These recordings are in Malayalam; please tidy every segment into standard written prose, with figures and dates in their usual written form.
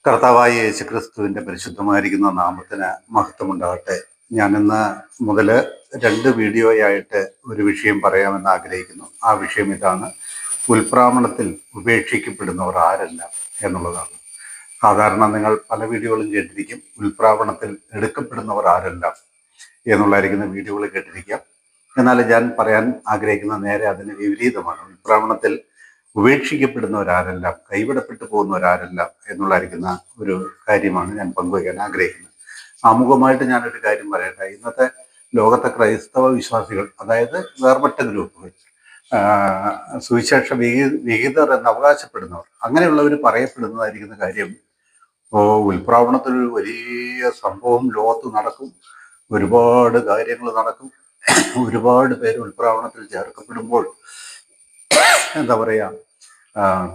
കർത്താവായ യേശുക്രിസ്തുവിന്റെ പരിശുദ്ധമായിരിക്കുന്ന നാമത്തിന് മഹത്വമുണ്ടാകട്ടെ. ഞാനിന്ന് മുതൽ 2 വീഡിയോയായിട്ട് ഒരു വിഷയം പറയാമെന്ന് ആഗ്രഹിക്കുന്നു. ആ വിഷയം ഇതാണ്: ഉൽപ്രാവണത്തിൽ ഉപേക്ഷിക്കപ്പെടുന്നവർ ആരല്ല എന്നുള്ളതാണ്. സാധാരണ നിങ്ങൾ പല വീഡിയോകളും കേട്ടിരിക്കും, ഉൽപ്രാവണത്തിൽ എടുക്കപ്പെടുന്നവർ ആരല്ല എന്നുള്ളതായിരിക്കുന്ന വീഡിയോകൾ കേട്ടിരിക്കാം. എന്നാൽ ഞാൻ പറയാൻ ആഗ്രഹിക്കുന്ന നേരെ അതിന് വിപരീതമാണ്. ഉൽപ്രാവണത്തിൽ ഉപേക്ഷിക്കപ്പെടുന്നവരാരെല്ലാം, കൈവിടപ്പെട്ടു പോകുന്നവരാരെല്ലാം എന്നുള്ളതായിരിക്കുന്ന ഒരു കാര്യമാണ് ഞാൻ പങ്കുവയ്ക്കാൻ ആഗ്രഹിക്കുന്നത്. ആമുഖമായിട്ട് ഞാനൊരു കാര്യം പറയട്ടെ. ഇന്നത്തെ ലോകത്തെ ക്രൈസ്തവ വിശ്വാസികൾ, അതായത് വേർപെട്ട ഗ്രൂപ്പുകൾ, സുവിശേഷ വിഹിതർ എന്ന് അവകാശപ്പെടുന്നവർ, അങ്ങനെയുള്ളവർ പറയപ്പെടുന്നതായിരിക്കുന്ന കാര്യം, ഉൽപ്രാവണത്തിലൊരു വലിയ സംഭവം ലോകത്ത് നടക്കും, ഒരുപാട് കാര്യങ്ങൾ നടക്കും, ഒരുപാട് പേര് ഉൽപ്രാവണത്തിൽ ചേർക്കപ്പെടുമ്പോൾ എന്താ പറയുക,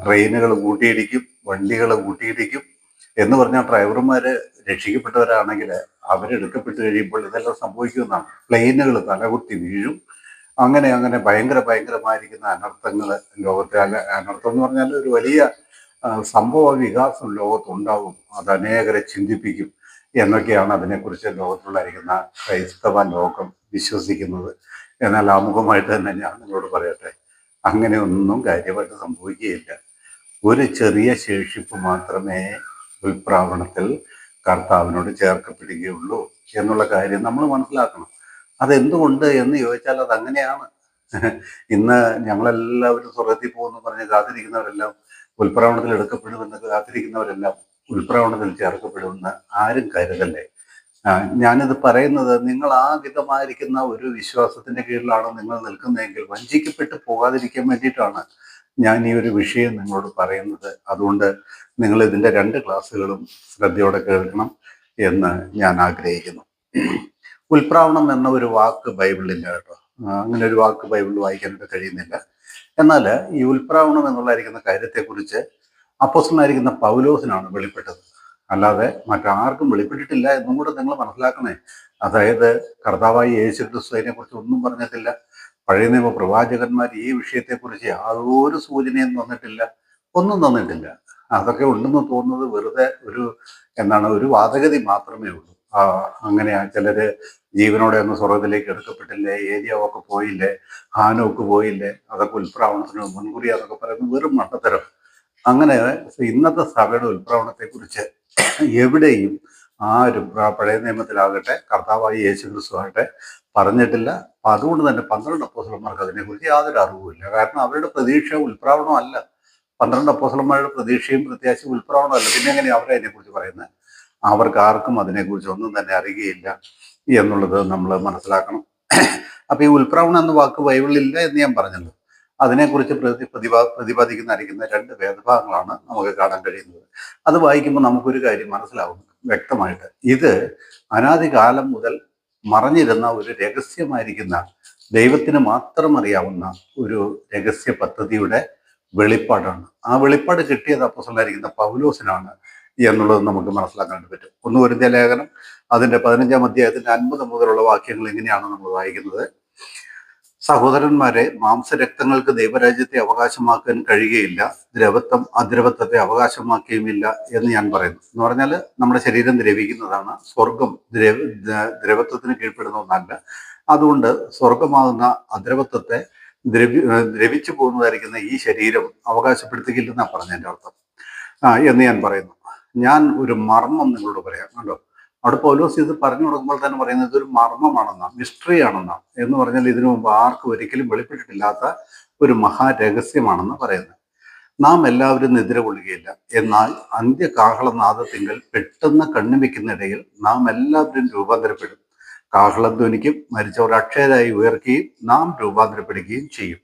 ട്രെയിനുകൾ കൂട്ടിയിടിക്കും, വണ്ടികൾ കൂട്ടിയിടിക്കും എന്ന് പറഞ്ഞാൽ ഡ്രൈവർമാർ രക്ഷിക്കപ്പെട്ടവരാണെങ്കിൽ അവരെടുക്കപ്പെട്ട് കഴിയുമ്പോൾ ഇതെല്ലാം സംഭവിക്കുമെന്നാണ്. പ്ലെയിനുകൾ തലകുത്തി വീഴും. അങ്ങനെ അങ്ങനെ ഭയങ്കരമായിരിക്കുന്ന അനർത്ഥങ്ങൾ ലോകത്തെ, അനർത്ഥം എന്ന് പറഞ്ഞാൽ ഒരു വലിയ സംഭവ വികാസം ലോകത്തുണ്ടാവും. അത് അനേകരെ ചിന്തിപ്പിക്കും എന്നൊക്കെയാണ് അതിനെക്കുറിച്ച് ലോകത്തുള്ളായിരിക്കുന്ന ക്രൈസ്തവ ലോകം വിശ്വസിക്കുന്നത്. എന്നാൽ ആമുഖമായിട്ട് തന്നെ ഞാൻ നിങ്ങളോട് പറയട്ടെ, അങ്ങനെ ഒന്നും കാര്യമായിട്ട് സംഭവിക്കുകയില്ല. ഒരു ചെറിയ ശേഷിപ്പ് മാത്രമേ ഉൽപ്രാവണത്തിൽ കർത്താവിനോട് ചേർക്കപ്പെടുകയുള്ളൂ എന്നുള്ള കാര്യം നമ്മൾ മനസ്സിലാക്കണം. അതെന്തുകൊണ്ട് എന്ന് ചോദിച്ചാൽ അതങ്ങനെയാണ്. ഇന്ന് ഞങ്ങളെല്ലാവരും സ്വർഗത്തിൽ പോകുമെന്ന് പറഞ്ഞ് കാത്തിരിക്കുന്നവരെല്ലാം, ഉൽപ്രാവണത്തിൽ എടുക്കപ്പെടുമെന്ന് കാത്തിരിക്കുന്നവരെല്ലാം ഉൽപ്രാവണത്തിൽ ചേർക്കപ്പെടുമെന്ന് ആരും കരുതല്ലേ. ഞാനിത് പറയുന്നത്, നിങ്ങൾ ആ വിധമായിരിക്കുന്ന ഒരു വിശ്വാസത്തിന്റെ കീഴിലാണ് നിങ്ങൾ നിൽക്കുന്നതെങ്കിൽ വഞ്ചിക്കപ്പെട്ട് പോകാതിരിക്കാൻ വേണ്ടിയിട്ടാണ് ഞാൻ ഈ ഒരു വിഷയം നിങ്ങളോട് പറയുന്നത്. അതുകൊണ്ട് നിങ്ങൾ ഇതിൻ്റെ 2 ക്ലാസ്സുകളും ശ്രദ്ധയോടെ കേൾക്കണം എന്ന് ഞാൻ ആഗ്രഹിക്കുന്നു. ഉൽപ്രാവണം എന്ന ഒരു വാക്ക് ബൈബിളിലില്ല കേട്ടോ. അങ്ങനെ ഒരു വാക്ക് ബൈബിളിൽ വായിക്കാനായിട്ട് കഴിയുന്നില്ല. എന്നാൽ ഈ ഉൽപ്രാവണം എന്നുള്ളതായിരിക്കുന്ന കാര്യത്തെക്കുറിച്ച് അപ്പോസ്തലനായിരിക്കുന്ന പൗലോസിനാണ് വെളിപ്പെട്ടത്, അല്ലാതെ മറ്റാർക്കും വെളിപ്പെട്ടിട്ടില്ല എന്നും കൂടെ നിങ്ങൾ മനസ്സിലാക്കണേ. അതായത് കർത്താവായ യേശു ക്രിസ്തുവിനെ കുറിച്ച് ഒന്നും പറഞ്ഞിട്ടില്ല. പഴയ നിയമ പ്രവാചകന്മാർ ഈ വിഷയത്തെക്കുറിച്ച് യാതൊരു സൂചനയും തന്നിട്ടില്ല, ഒന്നും തന്നിട്ടില്ല. അതൊക്കെ ഉണ്ടെന്ന് തോന്നുന്നത് വെറുതെ ഒരു വാദഗതി മാത്രമേ ഉള്ളൂ. അങ്ങനെ ചിലര് ജീവനോടെ ഒന്ന് സ്വർഗത്തിലേക്ക് എടുക്കപ്പെട്ടില്ലേ, ഏരിയാവൊക്കെ പോയില്ലേ, ഹാനോക്ക് പോയില്ലേ, അതൊക്കെ ഉൽപ്രാവണത്തിന് മുൻകുറി, അതൊക്കെ പറയുന്നത് വെറും മണ്ടത്തരം. അങ്ങനെ ഇന്നത്തെ സഭയുടെ ഉൽപ്രാവണത്തെക്കുറിച്ച് എവിടെയും ആരും, പഴയ നിയമത്തിലാകട്ടെ കർത്താവായ യേശു ക്രിസ്തു ആകട്ടെ, പറഞ്ഞിട്ടില്ല. അപ്പം അതുകൊണ്ട് തന്നെ 12 അപ്പോസ്തലന്മാർക്ക് അതിനെക്കുറിച്ച് യാതൊരു അറിവുമില്ല. കാരണം അവരുടെ പ്രതീക്ഷ ഉൽപ്രാവണമല്ല. 12 അപ്പോസ്തലന്മാരുടെ പ്രതീക്ഷയും പ്രത്യാശയും ഉൽപ്രാവണമല്ല. പിന്നെ എങ്ങനെയാണ് അവരതിനെക്കുറിച്ച് പറയുന്നത്? അവർക്ക് ആർക്കും അതിനെക്കുറിച്ച് ഒന്നും തന്നെ അറിയുകയില്ല എന്നുള്ളത് നമ്മൾ മനസ്സിലാക്കണം. അപ്പം ഈ ഉൽപ്രാവണം എന്ന വാക്ക് ബൈബിളിലില്ല എന്ന് ഞാൻ പറഞ്ഞല്ലോ. അതിനെക്കുറിച്ച് പ്രതിപാദിക്കുന്നതായിരിക്കുന്ന 2 വേദഭാഗങ്ങളാണ് നമുക്ക് കാണാൻ കഴിയുന്നത്. അത് വായിക്കുമ്പോൾ നമുക്കൊരു കാര്യം മനസ്സിലാവും വ്യക്തമായിട്ട്. ഇത് അനാദികാലം മുതൽ മറഞ്ഞിരുന്ന ഒരു രഹസ്യമായിരിക്കുന്ന, ദൈവത്തിന് മാത്രം അറിയാവുന്ന ഒരു രഹസ്യ പദ്ധതിയുടെ വെളിപ്പാടാണ്. ആ വെളിപ്പാട് കിട്ടിയത് അപ്പോസ്തലനായിരിക്കുന്ന പൗലോസിനാണ് എന്നുള്ളത് നമുക്ക് മനസ്സിലാക്കാൻ പറ്റും. 1 കൊരിന്ത്യർ ലേഖനം അതിൻ്റെ 15-ാം അധ്യായത്തിൻ്റെ 50 മുതലുള്ള വാക്യങ്ങൾ ഇങ്ങനെയാണ് നമ്മൾ വായിക്കുന്നത്: സഹോദരന്മാരെ, മാംസരക്തങ്ങൾക്ക് ദൈവരാജ്യത്തെ അവകാശമാക്കാൻ കഴിയുകയില്ല, ദ്രവത്വം അദ്രവത്വത്തെ അവകാശമാക്കിയുമില്ല എന്ന് ഞാൻ പറയുന്നു. എന്ന് പറഞ്ഞാൽ നമ്മുടെ ശരീരം ദ്രവിക്കുന്നതാണ്. സ്വർഗം ദ്രവത്വത്തിന് കീഴ്പ്പെടുന്ന ഒന്നല്ല. അതുകൊണ്ട് സ്വർഗമാകുന്ന അദ്രവത്വത്തെ ദ്രവിച്ചു പോകുന്നതായിരിക്കുന്ന ഈ ശരീരം അവകാശപ്പെടുത്തുകയില്ലെന്നാണ് പറഞ്ഞതിൻ്റെ അർത്ഥം എന്ന് ഞാൻ പറയുന്നു. ഞാൻ ഒരു മർമ്മം നിങ്ങളോട് പറയാം കണ്ടോ. അവിടെ പൗലോസ് ഇത് പറഞ്ഞു കൊടുക്കുമ്പോൾ തന്നെ പറയുന്നത് ഇതൊരു മർമ്മമാണെന്നാണ്, മിസ്റ്ററി ആണെന്നാണ്. എന്ന് പറഞ്ഞാൽ ഇതിനു മുമ്പ് ആർക്കും ഒരിക്കലും വെളിപ്പെട്ടിട്ടില്ലാത്ത ഒരു മഹാരഹസ്യമാണെന്ന് പറയുന്നത്. നാം എല്ലാവരും നിദ്ര കൊള്ളുകയില്ല, എന്നാൽ അന്ത്യകാഹളനാദത്തിങ്കൽ പെട്ടെന്ന് കണ്ണു വെക്കുന്നിടയിൽ നാം എല്ലാവരും രൂപാന്തരപ്പെടും. കാഹളധ്വനിക്കും, മരിച്ചവർ അക്ഷയരായി ഉയർക്കുകയും നാം രൂപാന്തരപ്പെടുകയും ചെയ്യും.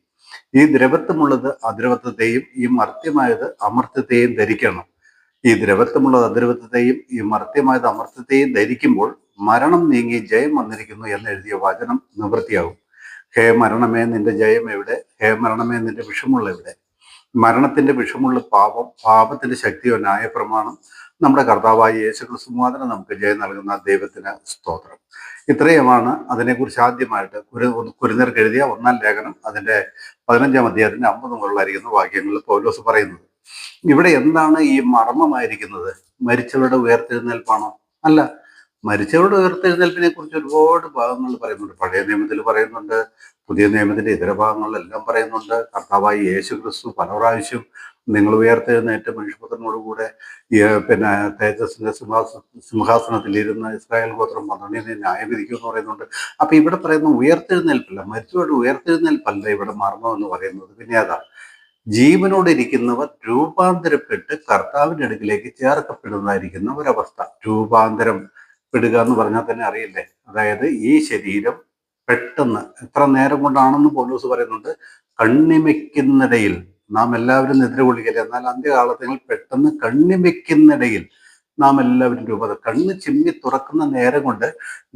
ഈ ദ്രവത്വമുള്ളത് അദ്രവത്വത്തെയും ഈ മർത്യമായത് അമർത്യത്തെയും ധരിക്കണം. ഈ ദ്രവത്വമുള്ളത് അദ്രവത്വത്തെയും ഈ മർത്യമായത് അമർത്യത്തെയും ധരിക്കുമ്പോൾ മരണം നീങ്ങി ജയം വന്നിരിക്കുന്നു എന്നെഴുതിയ വചനം നിവൃത്തിയാകും. ഹേ മരണമേ, നിന്റെ ജയം എവിടെ? ഹേ മരണമേ, നിന്റെ വിഷമുള്ള എവിടെ? മരണത്തിന്റെ വിഷമുള്ള പാപം, പാപത്തിന്റെ ശക്തിയോ ന്യായപ്രമാണം. നമ്മുടെ കർത്താവായ യേശു ക്രിസ്തു മുഖാന്തരം നമുക്ക് ജയം നൽകുന്ന ദൈവത്തിന് സ്തോത്രം. ഇത്രയുമാണ് അതിനെക്കുറിച്ച് ആദ്യമായിട്ട് കൊരിന്ത്യർക്ക് എഴുതിയ 1-ാം ലേഖനം അതിൻ്റെ 15-ാം അധ്യായത്തിൻ്റെ 50 മുതലായിരിക്കുന്ന വാക്യങ്ങളിൽ പൗലോസ് പറയുന്നത്. ഇവിടെ എന്താണ് ഈ മർമ്മമായിരിക്കുന്നത്? മരിച്ചവരുടെ ഉയർത്തെഴുന്നേൽപ്പാണോ? അല്ല. മരിച്ചവരുടെ ഉയർത്തെഴുന്നേൽപ്പിനെ കുറിച്ച് ഒരുപാട് ഭാഗങ്ങൾ പറയുന്നുണ്ട്. പഴയ നിയമത്തിൽ പറയുന്നുണ്ട്, പുതിയ നിയമത്തിന്റെ ഇതര ഭാഗങ്ങളിലെല്ലാം പറയുന്നുണ്ട്. കർത്താവായ യേശു ക്രിസ്തു പല പ്രാവശ്യം നിങ്ങൾ ഉയർത്തെഴുന്നേറ്റ് മനുഷ്യപുത്രനോടുകൂടെ പിന്നെ തേജസ്സിന്റെ സിംഹാസനത്തിൽ ഇരുന്ന് ഇസ്രായേൽ ഗോത്രം 12 ന്യായം വിധിക്കും എന്ന് പറയുന്നുണ്ട്. അപ്പൊ ഇവിടെ പറയുന്ന ഉയർത്തെഴുന്നേൽപ്പല്ല, മരിച്ചവരുടെ ഉയർത്തെഴുന്നേൽപ്പല്ല ഇവിടെ മർമ്മം എന്ന് പറയുന്നത്. പിന്നെ അതാ ജീവനോടിരിക്കുന്നവർ രൂപാന്തരപ്പെട്ട് കർത്താവിന്റെ അടുക്കിലേക്ക് ചേർക്കപ്പെടുന്നതായിരിക്കുന്ന ഒരവസ്ഥ. രൂപാന്തരം പെടുക എന്ന് പറഞ്ഞാൽ തന്നെ അറിയില്ലേ, അതായത് ഈ ശരീരം പെട്ടെന്ന് എത്ര നേരം കൊണ്ടാണെന്ന് പൗലോസ് പറയുന്നുണ്ട്, കണ്ണിമയ്ക്കുന്നിടയിൽ നാം എല്ലാവരും നിദ്ര കൊള്ളുകയില്ല, എന്നാൽ അന്ത്യകാലത്തിൽ പെട്ടെന്ന് കണ്ണിമയ്ക്കുന്നിടയിൽ നാം എല്ലാവരും കണ്ണ് ചിമ്മി തുറക്കുന്ന നേരം കൊണ്ട്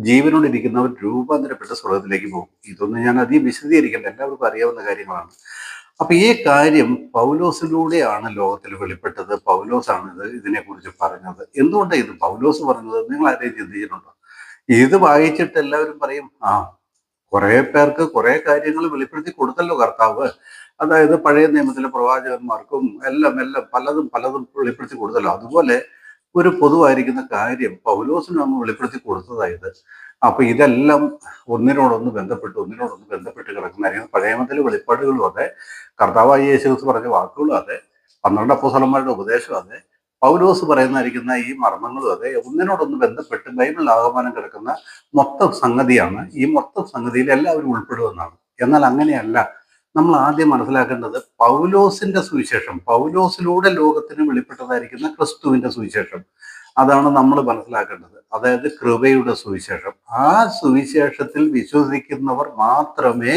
ജീവനോടിരിക്കുന്നവർ രൂപാന്തരപ്പെട്ട് സ്വർഗത്തിലേക്ക് പോകും. ഇതൊന്നും ഞാൻ അധികം വിശദീകരിക്കണ്ട, എല്ലാവർക്കും അറിയാവുന്ന കാര്യങ്ങളാണ്. അപ്പൊ ഈ കാര്യം പൗലോസിലൂടെയാണ് ലോകത്തിൽ വെളിപ്പെട്ടത്. പൗലോസാണ് ഇതിനെക്കുറിച്ച് പറഞ്ഞത്. എന്തുകൊണ്ടാണ് ഇത് പൗലോസ് പറഞ്ഞത്? നിങ്ങൾ ആരെയും ചിന്തിച്ചിട്ടുണ്ടോ? ഇത് വായിച്ചിട്ട് എല്ലാവരും പറയും, കുറെ പേർക്ക് കുറെ കാര്യങ്ങൾ വെളിപ്പെടുത്തി കൊടുത്തല്ലോ കർത്താവ്. അതായത് പഴയ നിയമത്തിലെ പ്രവാചകന്മാർക്കും എല്ലാം പലതും വെളിപ്പെടുത്തി കൊടുത്തല്ലോ. അതുപോലെ ഒരു പൊതുവായിരിക്കുന്ന കാര്യം പൗലോസിനും അങ്ങ് വെളിപ്പെടുത്തി കൊടുത്തതായത്. അപ്പൊ ഇതെല്ലാം ഒന്നിനോടൊന്ന് ബന്ധപ്പെട്ട് കിടക്കുന്നതായിരിക്കും. പഴയ നിയമത്തിലെ വെളിപ്പാടുകളും അതെ, കർത്താവായ യേശു ക്രിസ്തു പറഞ്ഞ വാക്കുകളും അതെ, 12 അപ്പോസ്തലന്മാരുടെ ഉപദേശവും അതെ, പൗലോസ് പറയുന്നതായിരിക്കുന്ന ഈ മർമ്മങ്ങളും അതെ, ഒന്നിനോടൊന്ന് ബന്ധപ്പെട്ട് ബൈബിളിൽ ആഹ്വാനം കിടക്കുന്ന മൊത്തം സംഗതിയാണ്. ഈ മൊത്തം സംഗതിയിൽ എല്ലാവരും ഉൾപ്പെടുമെന്നാണ്. എന്നാൽ അങ്ങനെയല്ല. നമ്മൾ ആദ്യം മനസ്സിലാക്കേണ്ടത് പൗലോസിന്റെ സുവിശേഷം, പൗലോസിലൂടെ ലോകത്തിന് വെളിപ്പെട്ടതായിരിക്കുന്ന ക്രിസ്തുവിന്റെ സുവിശേഷം, അതാണ് നമ്മൾ മനസ്സിലാക്കേണ്ടത്. അതായത് കൃപയുടെ സുവിശേഷം. ആ സുവിശേഷത്തിൽ വിശ്വസിക്കുന്നവർ മാത്രമേ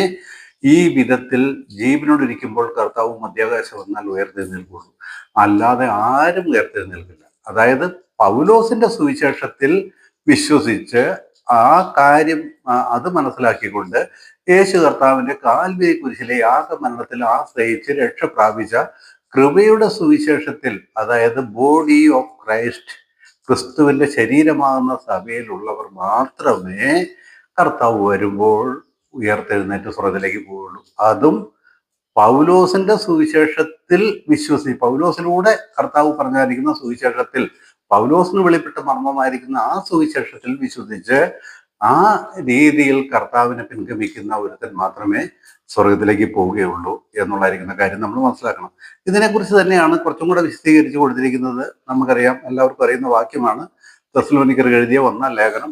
ഈ വിധത്തിൽ ജീവനോടിരിക്കുമ്പോൾ കർത്താവ് മധ്യാകാശം വന്നാൽ ഉയർത്തെഴുന്നേൽക്കുള്ളൂ. അല്ലാതെ ആരും ഉയർത്തെഴുന്നേൽക്കില്ല. അതായത് പൗലോസിന്റെ സുവിശേഷത്തിൽ വിശ്വസിച്ച് ആ കാര്യം അത് മനസ്സിലാക്കിക്കൊണ്ട് യേശു കർത്താവിന്റെ കാൽവരി കുരിശിലെ യാഗമരണത്തിൽ ആശ്രയിച്ച് രക്ഷ പ്രാപിച്ച കൃപയുടെ സുവിശേഷത്തിൽ, അതായത് ബോഡി ഓഫ് ക്രൈസ്റ്റ്, ക്രിസ്തുവിന്റെ ശരീരമാകുന്ന സഭയിലുള്ളവർ മാത്രമേ കർത്താവ് വരുമ്പോൾ ഉയർത്തെഴുന്നേറ്റ് സ്വർഗത്തിലേക്ക് പോവുള്ളൂ. അതും പൗലോസിന്റെ സുവിശേഷത്തിൽ പൗലോസിലൂടെ കർത്താവ് പറഞ്ഞായിരിക്കുന്ന സുവിശേഷത്തിൽ, പൗലോസിന് വെളിപ്പെട്ട മർമ്മമായിരിക്കുന്ന ആ സുവിശേഷത്തിൽ വിശ്വസിച്ച് ആ രീതിയിൽ കർത്താവിനെ പിൻഗമിക്കുന്ന ഒരുത്തൻ മാത്രമേ സ്വർഗത്തിലേക്ക് പോവുകയുള്ളൂ എന്നുള്ളതായിരിക്കുന്ന കാര്യം നമ്മൾ മനസ്സിലാക്കണം. ഇതിനെക്കുറിച്ച് തന്നെയാണ് കുറച്ചും കൂടെ വിശദീകരിച്ച് കൊടുത്തിരിക്കുന്നത്. നമുക്കറിയാം, എല്ലാവർക്കും അറിയുന്ന വാക്യമാണ്. തെസ്സലോനിക്കർക്ക് എഴുതിയ 1-ാം ലേഖനം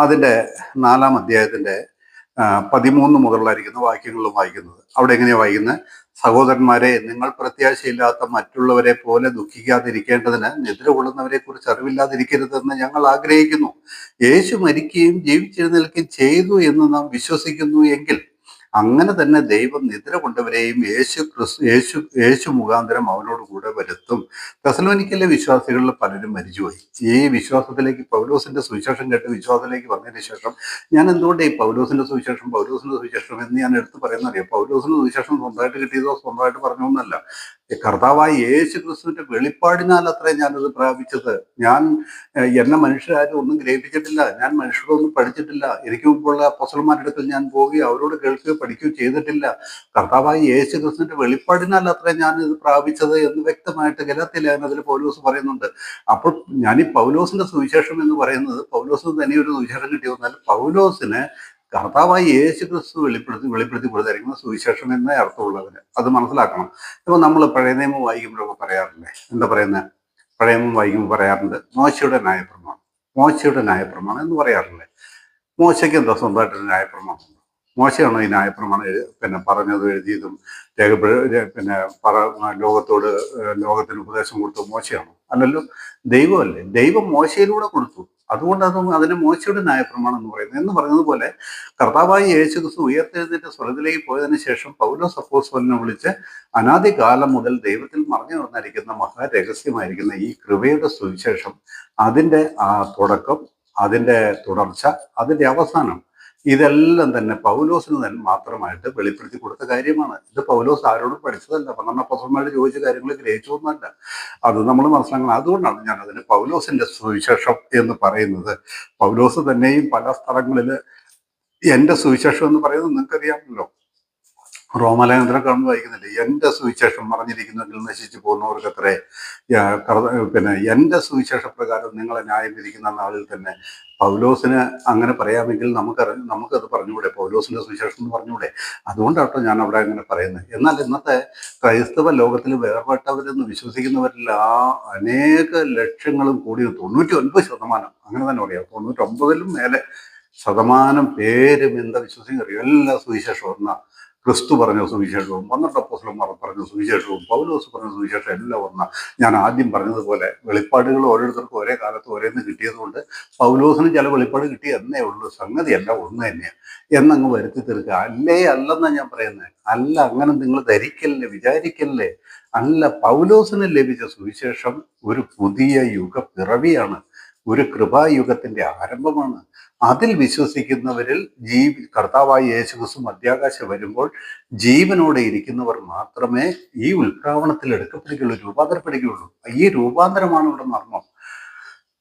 അതിൻ്റെ 4-ാം അധ്യായത്തിന്റെ 13 മുതലായിരിക്കുന്ന വാക്യങ്ങളിലും വായിക്കുന്നത്. അവിടെ എങ്ങനെയാ വായിക്കുന്നത്? സഹോദരന്മാരെ, നിങ്ങൾ പ്രത്യാശയില്ലാത്ത മറ്റുള്ളവരെ പോലെ ദുഃഖിക്കാതിരിക്കേണ്ടതിന് നിദ്ര കൊള്ളുന്നവരെ കുറിച്ച് അറിവില്ലാതിരിക്കരുതെന്ന് ഞങ്ങൾ ആഗ്രഹിക്കുന്നു. യേശു മരിക്കുകയും ജീവിച്ചെഴുന്നേൽക്കുകയും ചെയ്തു എന്ന് നാം വിശ്വസിക്കുന്നു എങ്കിൽ അങ്ങനെ തന്നെ ദൈവം നിദ്ര കൊണ്ടവരെയും യേശു മുഖാന്തരം അവനോട് കൂടെ വരുത്തും. തെസ്സലോനിക്കയിലെ വിശ്വാസികളിൽ പലരും മരിച്ചുപോയി. ഈ വിശ്വാസത്തിലേക്ക്, പൗലോസിന്റെ സുവിശേഷം കേട്ട് വിശ്വാസത്തിലേക്ക് വന്നതിന് ശേഷം, ഞാൻ എന്തുകൊണ്ട് ഈ പൗലോസിന്റെ സുവിശേഷം എന്ന് ഞാൻ എടുത്ത് പറയുന്നറിയാം. പൗലോസിന്റെ സുവിശേഷം സ്വന്തമായിട്ട് കിട്ടിയതോ സ്വന്തമായിട്ട് പറഞ്ഞൊന്നല്ല. കർത്താവായ യേശു ക്രിസ്തുവിന്റെ വെളിപ്പാടിനാൽ അത്രേ ഞാനത് പ്രാപിച്ചത്. ഞാൻ എന്നെ മനുഷ്യരാരും ഒന്നും ഗ്രഹിപ്പിച്ചിട്ടില്ല. ഞാൻ മനുഷ്യരൊന്നും പഠിച്ചിട്ടില്ല. എനിക്ക് മുമ്പുള്ള അപ്പോസ്തലന്മാരുടെ അടുക്കൽ ഞാൻ പോവുകയോ അവരോട് കേൾക്കുകയോ പഠിക്കുകയോ ചെയ്തിട്ടില്ല. കർത്താവായ യേശു ക്രിസ്തുവിന്റെ വെളിപ്പാടിനാൽ അത്രേ ഞാൻ ഇത് പ്രാപിച്ചത് എന്ന് വ്യക്തമായിട്ട് ഗലാത്യ ലേഖനത്തിൽ പൗലോസ് പറയുന്നുണ്ട്. അപ്പോൾ ഞാൻ ഈ പൗലോസിന്റെ സുവിശേഷം എന്ന് പറയുന്നത് പൗലോസിന് തനിയൊരു സുവിശേഷം കിട്ടിയെന്നാൽ പൗലോസിന് കർത്താവായി യേശു ക്രിസ്തു വെളിപ്പെടുത്തി കൊടുത്തായിരിക്കുന്ന സുവിശേഷം എന്നേ അർത്ഥമുള്ളവര് അത് മനസ്സിലാക്കണം. ഇപ്പൊ നമ്മൾ പഴയ നിയമം വായിക്കുമ്പോഴൊക്കെ പറയാറില്ലേ, എന്താ പറയുന്നത്? പഴയ നിയമം വായിക്കുമ്പോൾ പറയാറുണ്ട് മോശയുടെ ന്യായപ്രമാണം എന്ന് പറയാറില്ലേ. മോശയ്ക്ക് എന്താ സ്വന്തമായിട്ടൊരു ന്യായപ്രമാണം? മോശയാണോ ഈ ന്യായപ്രമാണം പറഞ്ഞതും എഴുതിയതും ലോകത്തിന് ഉപദേശം കൊടുത്തത് മോശയാണോ? അല്ലല്ലോ, ദൈവമല്ലേ. ദൈവം മോശയിലൂടെ കൊടുത്തു. അതുകൊണ്ട് അതിന് മോശയുടെ ന്യായപ്രമാണം എന്ന് പറയുന്നത് പോലെ കർത്താവായ യേശു ക്രിസ്തു ഉയർത്തെഴുന്നേറ്റ് സ്വർഗത്തിലേക്ക് പോയതിനു ശേഷം പൗലോസ് അപ്പോസ്തലനെ വിളിച്ച് അനാദികാലം മുതൽ ദൈവത്തിൽ മറഞ്ഞു നടന്നിരിക്കുന്ന മഹാരഹസ്യമായിരിക്കുന്ന ഈ കൃപയുടെ സുവിശേഷം, അതിൻ്റെ ആ തുടക്കം, അതിൻ്റെ തുടർച്ച, അതിൻ്റെ അവസാനം, ഇതെല്ലാം തന്നെ പൗലോസിന് തന്നെ മാത്രമായിട്ട് വെളിപ്പെടുത്തി കൊടുത്ത കാര്യമാണ്. ഇത് പൗലോസ് ആരോടും പഠിച്ചതല്ല. 12 അപ്പോസ്തലന്മാരോട് ചോദിച്ച കാര്യങ്ങൾ ഗ്രഹിച്ചതൊന്നുമല്ല. അത് നമ്മൾ മനസ്സിലാക്കണം. അതുകൊണ്ടാണ് ഞാൻ അതിന് പൗലോസിന്റെ സുവിശേഷം എന്ന് പറയുന്നത്. പൗലോസ് തന്നെയും പല സ്ഥലങ്ങളിൽ എൻ്റെ സുവിശേഷം എന്ന് പറയുന്നത് നിങ്ങൾക്കറിയാമല്ലോ. റോമാലേഖനത്തിലൊക്കെ നമ്മൾ വായിക്കുന്നില്ലേ, എൻ്റെ സുവിശേഷം പറഞ്ഞിരിക്കുന്നെങ്കിൽ നശിച്ചു പോകുന്നവർക്കത്രേ പിന്നെ എൻ്റെ സുവിശേഷ പ്രകാരം നിങ്ങളെ ന്യായം വിധിക്കുന്ന നാളിൽ തന്നെ. പൗലോസിന് അങ്ങനെ പറയാമെങ്കിൽ നമുക്കത് പറഞ്ഞുകൂടെ? പൗലോസിന്റെ സുവിശേഷം എന്ന് പറഞ്ഞുകൂടെ? അതുകൊണ്ടാട്ടോ ഞാൻ അവിടെ അങ്ങനെ പറയുന്നത്. എന്നാൽ ഇന്നത്തെ ക്രൈസ്തവ ലോകത്തിൽ വേർപെട്ടവരെന്ന് വിശ്വസിക്കുന്നവരിൽ അനേക ലക്ഷങ്ങളും കൂടി 99% അങ്ങനെ തന്നെ പറയാം, 99-ലും മേലെ ശതമാനം പേരും എന്താ വിശ്വസിക്കുക? എല്ലാ സുവിശേഷവും ഒന്നാ. ക്രിസ്തു പറഞ്ഞ സുവിശേഷവും 12 അപ്പോസ്തലന്മാർ പറഞ്ഞ സുവിശേഷവും പൗലോസ് പറഞ്ഞ സുവിശേഷം എല്ലാം ഒന്നാ. ഞാൻ ആദ്യം പറഞ്ഞതുപോലെ വെളിപ്പാടുകൾ ഓരോരുത്തർക്കും ഒരേ കാലത്ത് ഒരേന്ന് കിട്ടിയതുകൊണ്ട് പൗലോസിന് ചില വെളിപ്പാട് കിട്ടി എന്നേ ഉള്ളൂ. സംഗതി എല്ലാം ഒന്ന് തന്നെയാണ് എന്നങ്ങ് വരുത്തി തീർക്കുക. അല്ലെന്നാണ് ഞാൻ പറയുന്നത്. അല്ല, അങ്ങനെ നിങ്ങൾ ധരിക്കല്ലേ, വിചാരിക്കല്ലേ. അല്ല, പൗലോസിന് ലഭിച്ച സുവിശേഷം ഒരു പുതിയ യുഗ പിറവിയാണ്, ഒരു കൃപായുഗത്തിന്റെ ആരംഭമാണ്. അതിൽ വിശ്വസിക്കുന്നവരിൽ കർത്താവായ യേശുക്രിസ്തു മധ്യാകാശം വരുമ്പോൾ ജീവനോടെ ഇരിക്കുന്നവർ മാത്രമേ ഈ ഉൽപ്രാവണത്തിൽ എടുക്കപ്പെടുകയുള്ളൂ, രൂപാന്തരപ്പെടുകയുള്ളൂ. ഈ രൂപാന്തരമാണ് ഇവിടെ മർമ്മം.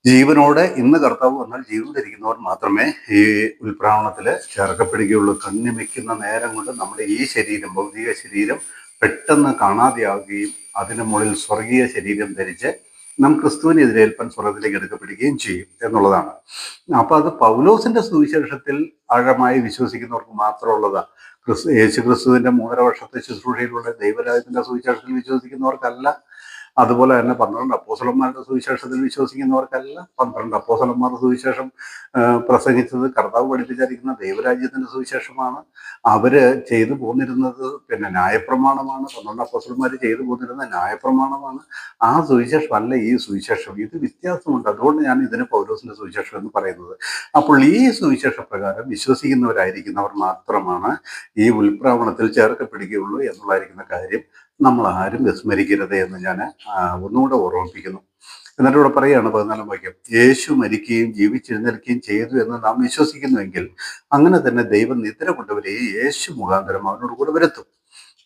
ജീവനോടെ ഇന്ന് കർത്താവ് വന്നാൽ ജീവനോടെ ഇരിക്കുന്നവർ മാത്രമേ ഈ ഉൽപ്രാവണത്തിൽ ചേർക്കപ്പെടുകയുള്ളൂ. കണ്ണിമയ്ക്കുന്ന നേരം കൊണ്ട് നമ്മുടെ ഈ ശരീരം, ഭൗതിക ശരീരം പെട്ടെന്ന് കാണാതെയാവുകയും അതിന് മുകളിൽ സ്വർഗീയ ശരീരം ധരിച്ച് നാം ക്രിസ്തുവിനെ എതിരേൽപ്പാൻ സ്വർഗത്തിലേക്ക് എടുക്കപ്പെടുകയും ചെയ്യും എന്നുള്ളതാണ്. അപ്പൊ അത് പൗലോസിന്റെ സുവിശേഷത്തിൽ ആഴമായി വിശ്വസിക്കുന്നവർക്ക് മാത്രമുള്ളതാ. യേശു ക്രിസ്തുവിന്റെ 3.5 വർഷത്തെ ശുശ്രൂഷയിലൂടെ ദൈവരാജ്യത്തിന്റെ സുവിശേഷത്തിൽ വിശ്വസിക്കുന്നവർക്കല്ല. അതുപോലെ തന്നെ 12 അപ്പോസ്തലന്മാരുടെ സുവിശേഷത്തിൽ വിശ്വസിക്കുന്നവർക്കല്ല. 12 അപ്പോസ്തലന്മാരുടെ സുവിശേഷം പ്രസംഗിച്ചത്, കർത്താവ് പഠിപ്പിച്ചിരിക്കുന്ന ദൈവരാജ്യത്തിന്റെ സുവിശേഷമാണ്. അവര് ചെയ്തു പോന്നിരുന്നത് പിന്നെ ന്യായപ്രമാണമാണ്. 12 അപ്പോസ്തലന്മാർ ചെയ്തു പോന്നിരുന്ന ന്യായപ്രമാണമാണ്. ആ സുവിശേഷം അല്ല ഈ സുവിശേഷം. ഇത് വ്യത്യാസമുണ്ട്. അതുകൊണ്ട് ഞാൻ ഇതിന് പൗലോസിന്റെ സുവിശേഷം എന്ന് പറയുന്നത്. അപ്പോൾ ഈ സുവിശേഷ പ്രകാരം വിശ്വസിക്കുന്നവരായിരിക്കുന്നവർ മാത്രമാണ് ഈ ഉൽപ്രാവണത്തിൽ ചേർക്കപ്പെടുകയുള്ളൂ എന്നുള്ളതായിരിക്കുന്ന കാര്യം നമ്മൾ ആരും വിസ്മരിക്കരുത് എന്ന് ഞാൻ ഒന്നുകൂടെ ഓർമ്മിപ്പിക്കുന്നു. എന്നിട്ട് ഇവിടെ പറയുകയാണ് 14 വാക്യം, യേശു മരിക്കുകയും ജീവിച്ചെഴുന്നേൽക്കുകയും ചെയ്തു എന്ന് നാം വിശ്വസിക്കുന്നുവെങ്കിൽ അങ്ങനെ തന്നെ ദൈവം നിദ്ര കൊണ്ടവരെ യേശു മുഖാന്തരം അവനോട് കൂടെ വരുത്തും.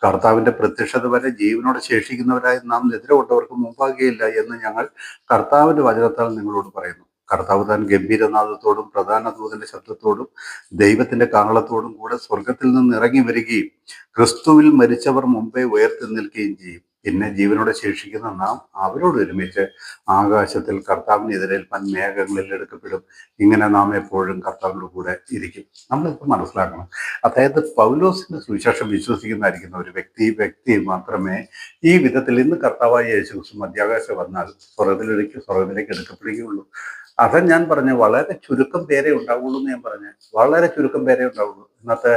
കർത്താവിന്റെ പ്രത്യക്ഷത വരെ ജീവനോടെ ശേഷിക്കുന്നവരായി നാം നിദ്ര കൊണ്ടവർക്ക് മുമ്പാകുകയില്ല എന്ന് ഞങ്ങൾ കർത്താവിന്റെ വചനത്താൽ നിങ്ങളോട് പറയുന്നു. കർത്താവ് താൻ ഗംഭീരനാദത്തോടും പ്രധാന ദൂതന്റെ ശബ്ദത്തോടും ദൈവത്തിന്റെ കാഹളത്തോടും കൂടെ സ്വർഗത്തിൽ നിന്ന് ഇറങ്ങി വരികയും ക്രിസ്തുവിൽ മരിച്ചവർ മുമ്പേ ഉയർത്തി നിൽക്കുകയും ചെയ്യും. പിന്നെ ജീവനോടെ ശേഷിക്കുന്ന നാം അവരോട് ഒരുമിച്ച് ആകാശത്തിൽ കർത്താവിന് എതിരേൽപ്പാൻ മേഘങ്ങളിൽ എടുക്കപ്പെടും. ഇങ്ങനെ നാം എപ്പോഴും കർത്താവിൻ്റെ കൂടെ ഇരിക്കും. നമ്മളിപ്പോൾ മനസ്സിലാക്കണം, അതായത് പൗലോസിന്റെ സുവിശേഷം വിശ്വസിക്കുന്നതായിരിക്കുന്ന ഒരു വ്യക്തി മാത്രമേ ഈ വിധത്തിൽ ഇന്ന് കർത്താവായ യേശുക്രിസ്തു മധ്യാകാശം വന്നാൽ സ്വർഗത്തിലേക്ക് എടുക്കപ്പെടുകയുള്ളൂ. അതാ ഞാൻ പറഞ്ഞ വളരെ ചുരുക്കം പേരെ ഉണ്ടാവുള്ളൂ എന്ന് ഞാൻ പറഞ്ഞ, വളരെ ചുരുക്കം പേരെ ഉണ്ടാവുള്ളൂ. ഇന്നത്തെ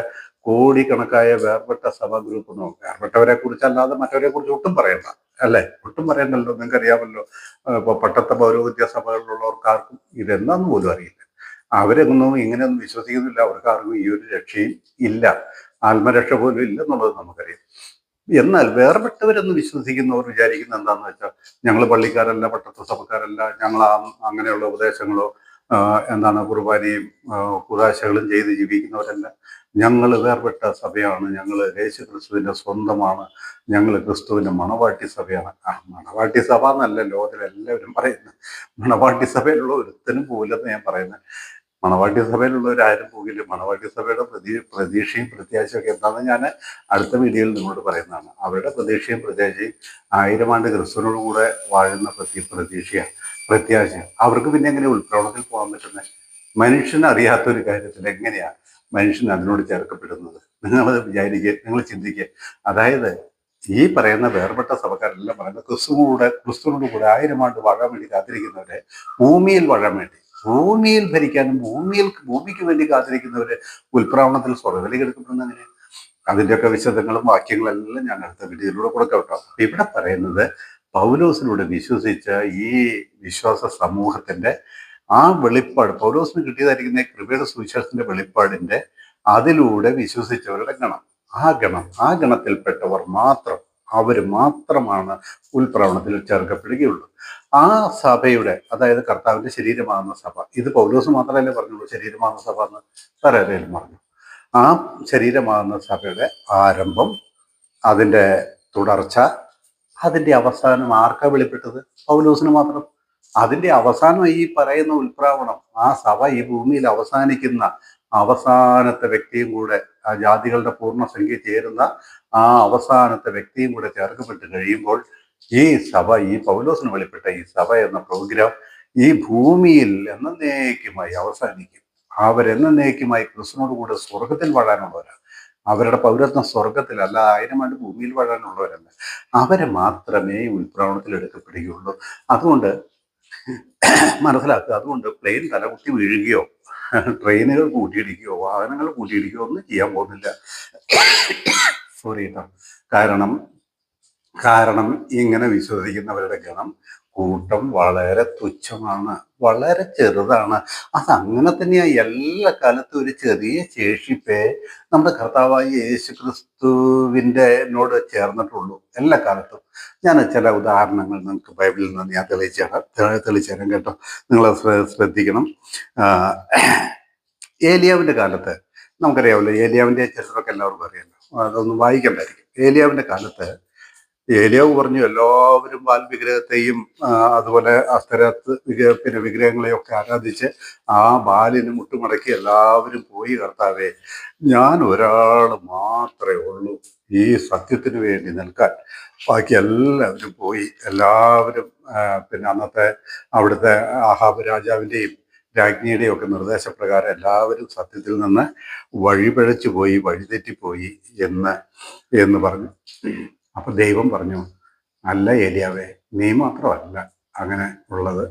കോടിക്കണക്കായ വേർപെട്ട സഭാ ഗ്രൂപ്പ് വേർപെട്ടവരെ കുറിച്ചല്ലാതെ മറ്റവരെ കുറിച്ച് ഒട്ടും പറയണ്ട, അല്ലേ? ഒട്ടും പറയണ്ടല്ലോ. നിങ്ങൾക്ക് അറിയാമല്ലോ, ഇപ്പൊ പട്ടത്തെ പൗരോഹിത്യ സഭകളിലുള്ളവർക്കാർക്കും ഇതെന്താന്ന് പോലും അറിയില്ല. അവരൊന്നും ഇങ്ങനെയൊന്നും വിശ്വസിക്കുന്നില്ല. അവർക്കാർക്കും ഈ ഒരു രക്ഷയും ഇല്ല, ആത്മരക്ഷ പോലും ഇല്ലെന്നുള്ളത് നമുക്കറിയാം. എന്നാൽ വേർപെട്ടവരെന്ന് വിശ്വസിക്കുന്നവർ വിചാരിക്കുന്ന എന്താന്ന് വെച്ചാൽ, ഞങ്ങൾ പള്ളിക്കാരല്ല, പട്ടത്ത സഭക്കാരല്ല, ഞങ്ങൾ അങ്ങനെയുള്ള ഉപദേശങ്ങളോ എന്താണ് കുർബാനയും കുദാശകളും ചെയ്ത് ജീവിക്കുന്നവരല്ല. ഞങ്ങൾ വേർപെട്ട സഭയാണ്, ഞങ്ങൾ യേശു ക്രിസ്തുവിന്റെ സ്വന്തമാണ്, ഞങ്ങൾ ക്രിസ്തുവിന്റെ മണവാട്ടി സഭയാണ്. മണവാട്ടി സഭ എന്നല്ല ലോകത്തിലെല്ലാവരും പറയുന്നത്. മണവാട്ടി സഭയിലുള്ള ഒരുത്തനും പോലെന്ന് ഞാൻ പറയുന്നത്. മണവാട്ടി സഭയിലുള്ളവരാരും പോകില്ല. മണവാട്ടി സഭയുടെ പ്രതീക്ഷയും പ്രത്യാശയൊക്കെ എന്താണെന്ന് ഞാൻ അടുത്ത വീഡിയോയിൽ നിങ്ങളോട് പറയുന്നതാണ്. അവരുടെ പ്രതീക്ഷയും പ്രത്യാശയും 1000 ആണ്ട് ക്രിസ്തുവിനോട് കൂടെ വാഴുന്ന പ്രതീക്ഷയാണ്, പ്രത്യാശ. അവർക്ക് പിന്നെ എങ്ങനെ ഉൾപ്രവണത്തിൽ പോകാൻ പറ്റുന്നത്? മനുഷ്യനറിയാത്തൊരു കാര്യത്തിൽ എങ്ങനെയാ മനുഷ്യൻ അതിനോട് ചേർക്കപ്പെടുന്നത്? നിങ്ങൾ വിചാരിക്കുക, നിങ്ങൾ ചിന്തിക്കുക. അതായത് ഈ പറയുന്ന വേർപെട്ട സഭക്കാരെല്ലാം പറയുന്നത് ക്രിസ്തുവിനോട് കൂടെ 1000 ആണ്ട് വാഴാൻ വേണ്ടി കാത്തിരിക്കുന്നവരെ, ഭൂമിയിൽ വാഴാൻ വേണ്ടി, ഭൂമിയിൽ ഭരിക്കാനും ഭൂമിക്ക് വേണ്ടി കാത്തിരിക്കുന്നവര് ഉൽപ്രാവണത്തിൽ സ്വർഗത്തിലേക്ക് എടുക്കപ്പെടുന്ന അങ്ങനെ. അതിൻ്റെയൊക്കെ വിശദങ്ങളും വാക്യങ്ങളെല്ലാം ഞാൻ അടുത്ത വീഡിയോയിലൂടെ കൊടുക്കാം കേട്ടോ. ഇവിടെ പറയുന്നത് പൗലോസിലൂടെ വിശ്വസിച്ച ഈ വിശ്വാസ സമൂഹത്തിന്റെ ആ വെളിപ്പാട്, പൗലോസിന് കിട്ടിയതായിരിക്കുന്ന കൃപയുടെ സുവിശേഷത്തിന്റെ വെളിപ്പാടിന്റെ അതിലൂടെ വിശ്വസിച്ചവരുടെ ഗണം, ആ ഗണത്തിൽപ്പെട്ടവർ മാത്രം, അവർ മാത്രമാണ് ഉൽപ്രവണത്തിൽ ചേർക്കപ്പെടുകയുള്ളൂ. ആ സഭയുടെ, അതായത് കർത്താവിന്റെ ശരീരമാകുന്ന സഭ, ഇത് പൗലോസ് മാത്രമല്ലേ പറഞ്ഞുള്ളൂ ശരീരമാകുന്ന സഭ എന്ന്, വേറെ ആരെങ്കിലും പറഞ്ഞു? ആ ശരീരമാകുന്ന സഭയുടെ ആരംഭം, അതിൻ്റെ തുടർച്ച, അതിൻ്റെ അവസാനം ആർക്കാ വെളിപ്പെട്ടത്? പൗലോസിന് മാത്രം. അതിൻ്റെ അവസാനം ഈ പറയുന്ന ഉൽപ്രാവണം, ആ സഭ ഈ ഭൂമിയിൽ അവസാനിക്കുന്ന അവസാനത്തെ വ്യക്തിയും കൂടെ, ആ ജാതികളുടെ പൂർണ്ണസംഖ്യ ചേരുന്ന ആ അവസാനത്തെ വ്യക്തിയും കൂടെ ചേർക്കപ്പെട്ട് കഴിയുമ്പോൾ ഈ സഭ, ഈ പൗലോസിന് വെളിപ്പെട്ട ഈ സഭ എന്ന പ്രോഗ്രാം ഈ ഭൂമിയിൽ എന്നേക്കുമായി അവസാനിക്കും. അവരെന്നേക്കുമായി ക്രിസ്തുവിനോട് കൂടെ സ്വർഗത്തിൽ വാഴാനുള്ളവരാണ്. അവരുടെ പൗരത്വം സ്വർഗത്തിലല്ല, 1000 ആണ്ട് ഭൂമിയിൽ വാഴാനുള്ളവരല്ല. അവരെ മാത്രമേ ഉൾപ്രവണത്തിൽ എടുക്കപ്പെടുകയുള്ളൂ. അതുകൊണ്ട് മനസ്സിലാക്കുക. അതുകൊണ്ട് പ്ലെയിൻ തലകുത്തി വീഴുകയോ ട്രെയിനുകൾ കൂട്ടിയിടിക്കുകയോ വാഹനങ്ങൾ കൂട്ടിയിടിക്കുകയോ ഒന്നും ചെയ്യാൻ പോകുന്നില്ല. സോറി കേട്ടോ. കാരണം കാരണം ഇങ്ങനെ വിശ്വസിക്കുന്നവരുടെ ഗണം, കൂട്ടം വളരെ തുച്ഛമാണ്, വളരെ ചെറുതാണ്. അതങ്ങനെ തന്നെയാണ്. എല്ലാ കാലത്തും ഒരു ചെറിയ ശേഷിപ്പേ നമ്മുടെ കർത്താവായ യേശു ക്രിസ്തുവിൻ്റെ നോട് ചേർന്നിട്ടുള്ളൂ. എല്ലാ കാലത്തും. ഞാൻ ചില ഉദാഹരണങ്ങൾ നിങ്ങൾക്ക് ബൈബിളിൽ നിന്ന് ഞാൻ തെളിച്ചു തരാം കേട്ടോ. നിങ്ങൾ ശ്രദ്ധിക്കണം. ഏലിയാവിൻ്റെ കാലത്ത് നമുക്കറിയാമല്ലോ, ഏലിയാവിൻ്റെ ചരിത്രമൊക്കെ എല്ലാവർക്കും അറിയാമല്ലോ, അതൊന്നും വായിക്കണ്ടായിരിക്കും. ഏലിയാവിൻ്റെ കാലത്ത് ഏലിയാവ് പറഞ്ഞു, എല്ലാവരും ബാൽ വിഗ്രഹത്തെയും അതുപോലെ അസ്തരത്ത് വിഗ്രഹങ്ങളെയൊക്കെ ആരാധിച്ച് ആ ബാലിന് മുട്ടുമടക്കി എല്ലാവരും പോയി, കർത്താവേ ഞാൻ ഒരാൾ മാത്രമേ ഉള്ളൂ ഈ സത്യത്തിന് വേണ്ടി നിൽക്കാൻ, ബാക്കി എല്ലാവരും പോയി. എല്ലാവരും അന്നത്തെ അവിടുത്തെ ആഹാബ് രാജാവിൻ്റെയും രാജ്ഞിയുടെയും ഒക്കെ നിർദ്ദേശപ്രകാരം എല്ലാവരും സത്യത്തിൽ നിന്ന് വഴിപിഴച്ചു പോയി, വഴിതെറ്റിപ്പോയി എന്ന് പറഞ്ഞു. അപ്പൊ ദൈവം പറഞ്ഞു, അല്ല ഏലിയാവേ, നീ മാത്രമല്ല അങ്ങനെ ഉള്ളത്.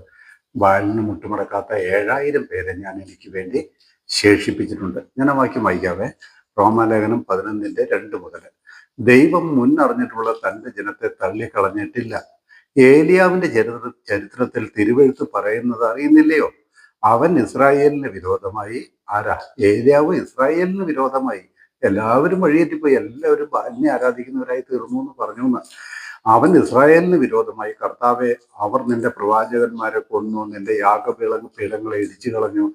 ബാലിന് മുട്ടുമടക്കാത്ത 7000 പേരെ ഞാൻ എനിക്ക് വേണ്ടി ശേഷിപ്പിച്ചിട്ടുണ്ട്. ഞാൻ ആ വാക്യം വായിക്കാവേ. റോമാലേഖനം 11:2 മുതൽ. ദൈവം മുന്നറിഞ്ഞിട്ടുള്ള തൻ്റെ ജനത്തെ തള്ളിക്കളഞ്ഞിട്ടില്ല. ഏലിയാവിന്റെ ചരിത്രത്തിൽ തിരുവെഴുത്ത് പറയുന്നത് അറിയുന്നില്ലയോ? അവൻ ഇസ്രായേലിന് വിരോധമായി, ഏലിയാവ് ഇസ്രായേലിന് വിരോധമായി എല്ലാവരും വഴിയേറ്റിപ്പോയി, എല്ലാവരും ബാലിനെ ആരാധിക്കുന്നവരായി തീർന്നു എന്ന് പറഞ്ഞു എന്ന്. അവൻ ഇസ്രായേലിന് വിരോധമായി, കർത്താവെ അവർ നിന്റെ പ്രവാചകന്മാരെ കൊന്നു, നിന്റെ പീഠങ്ങളെ ഇടിച്ചു കളഞ്ഞു,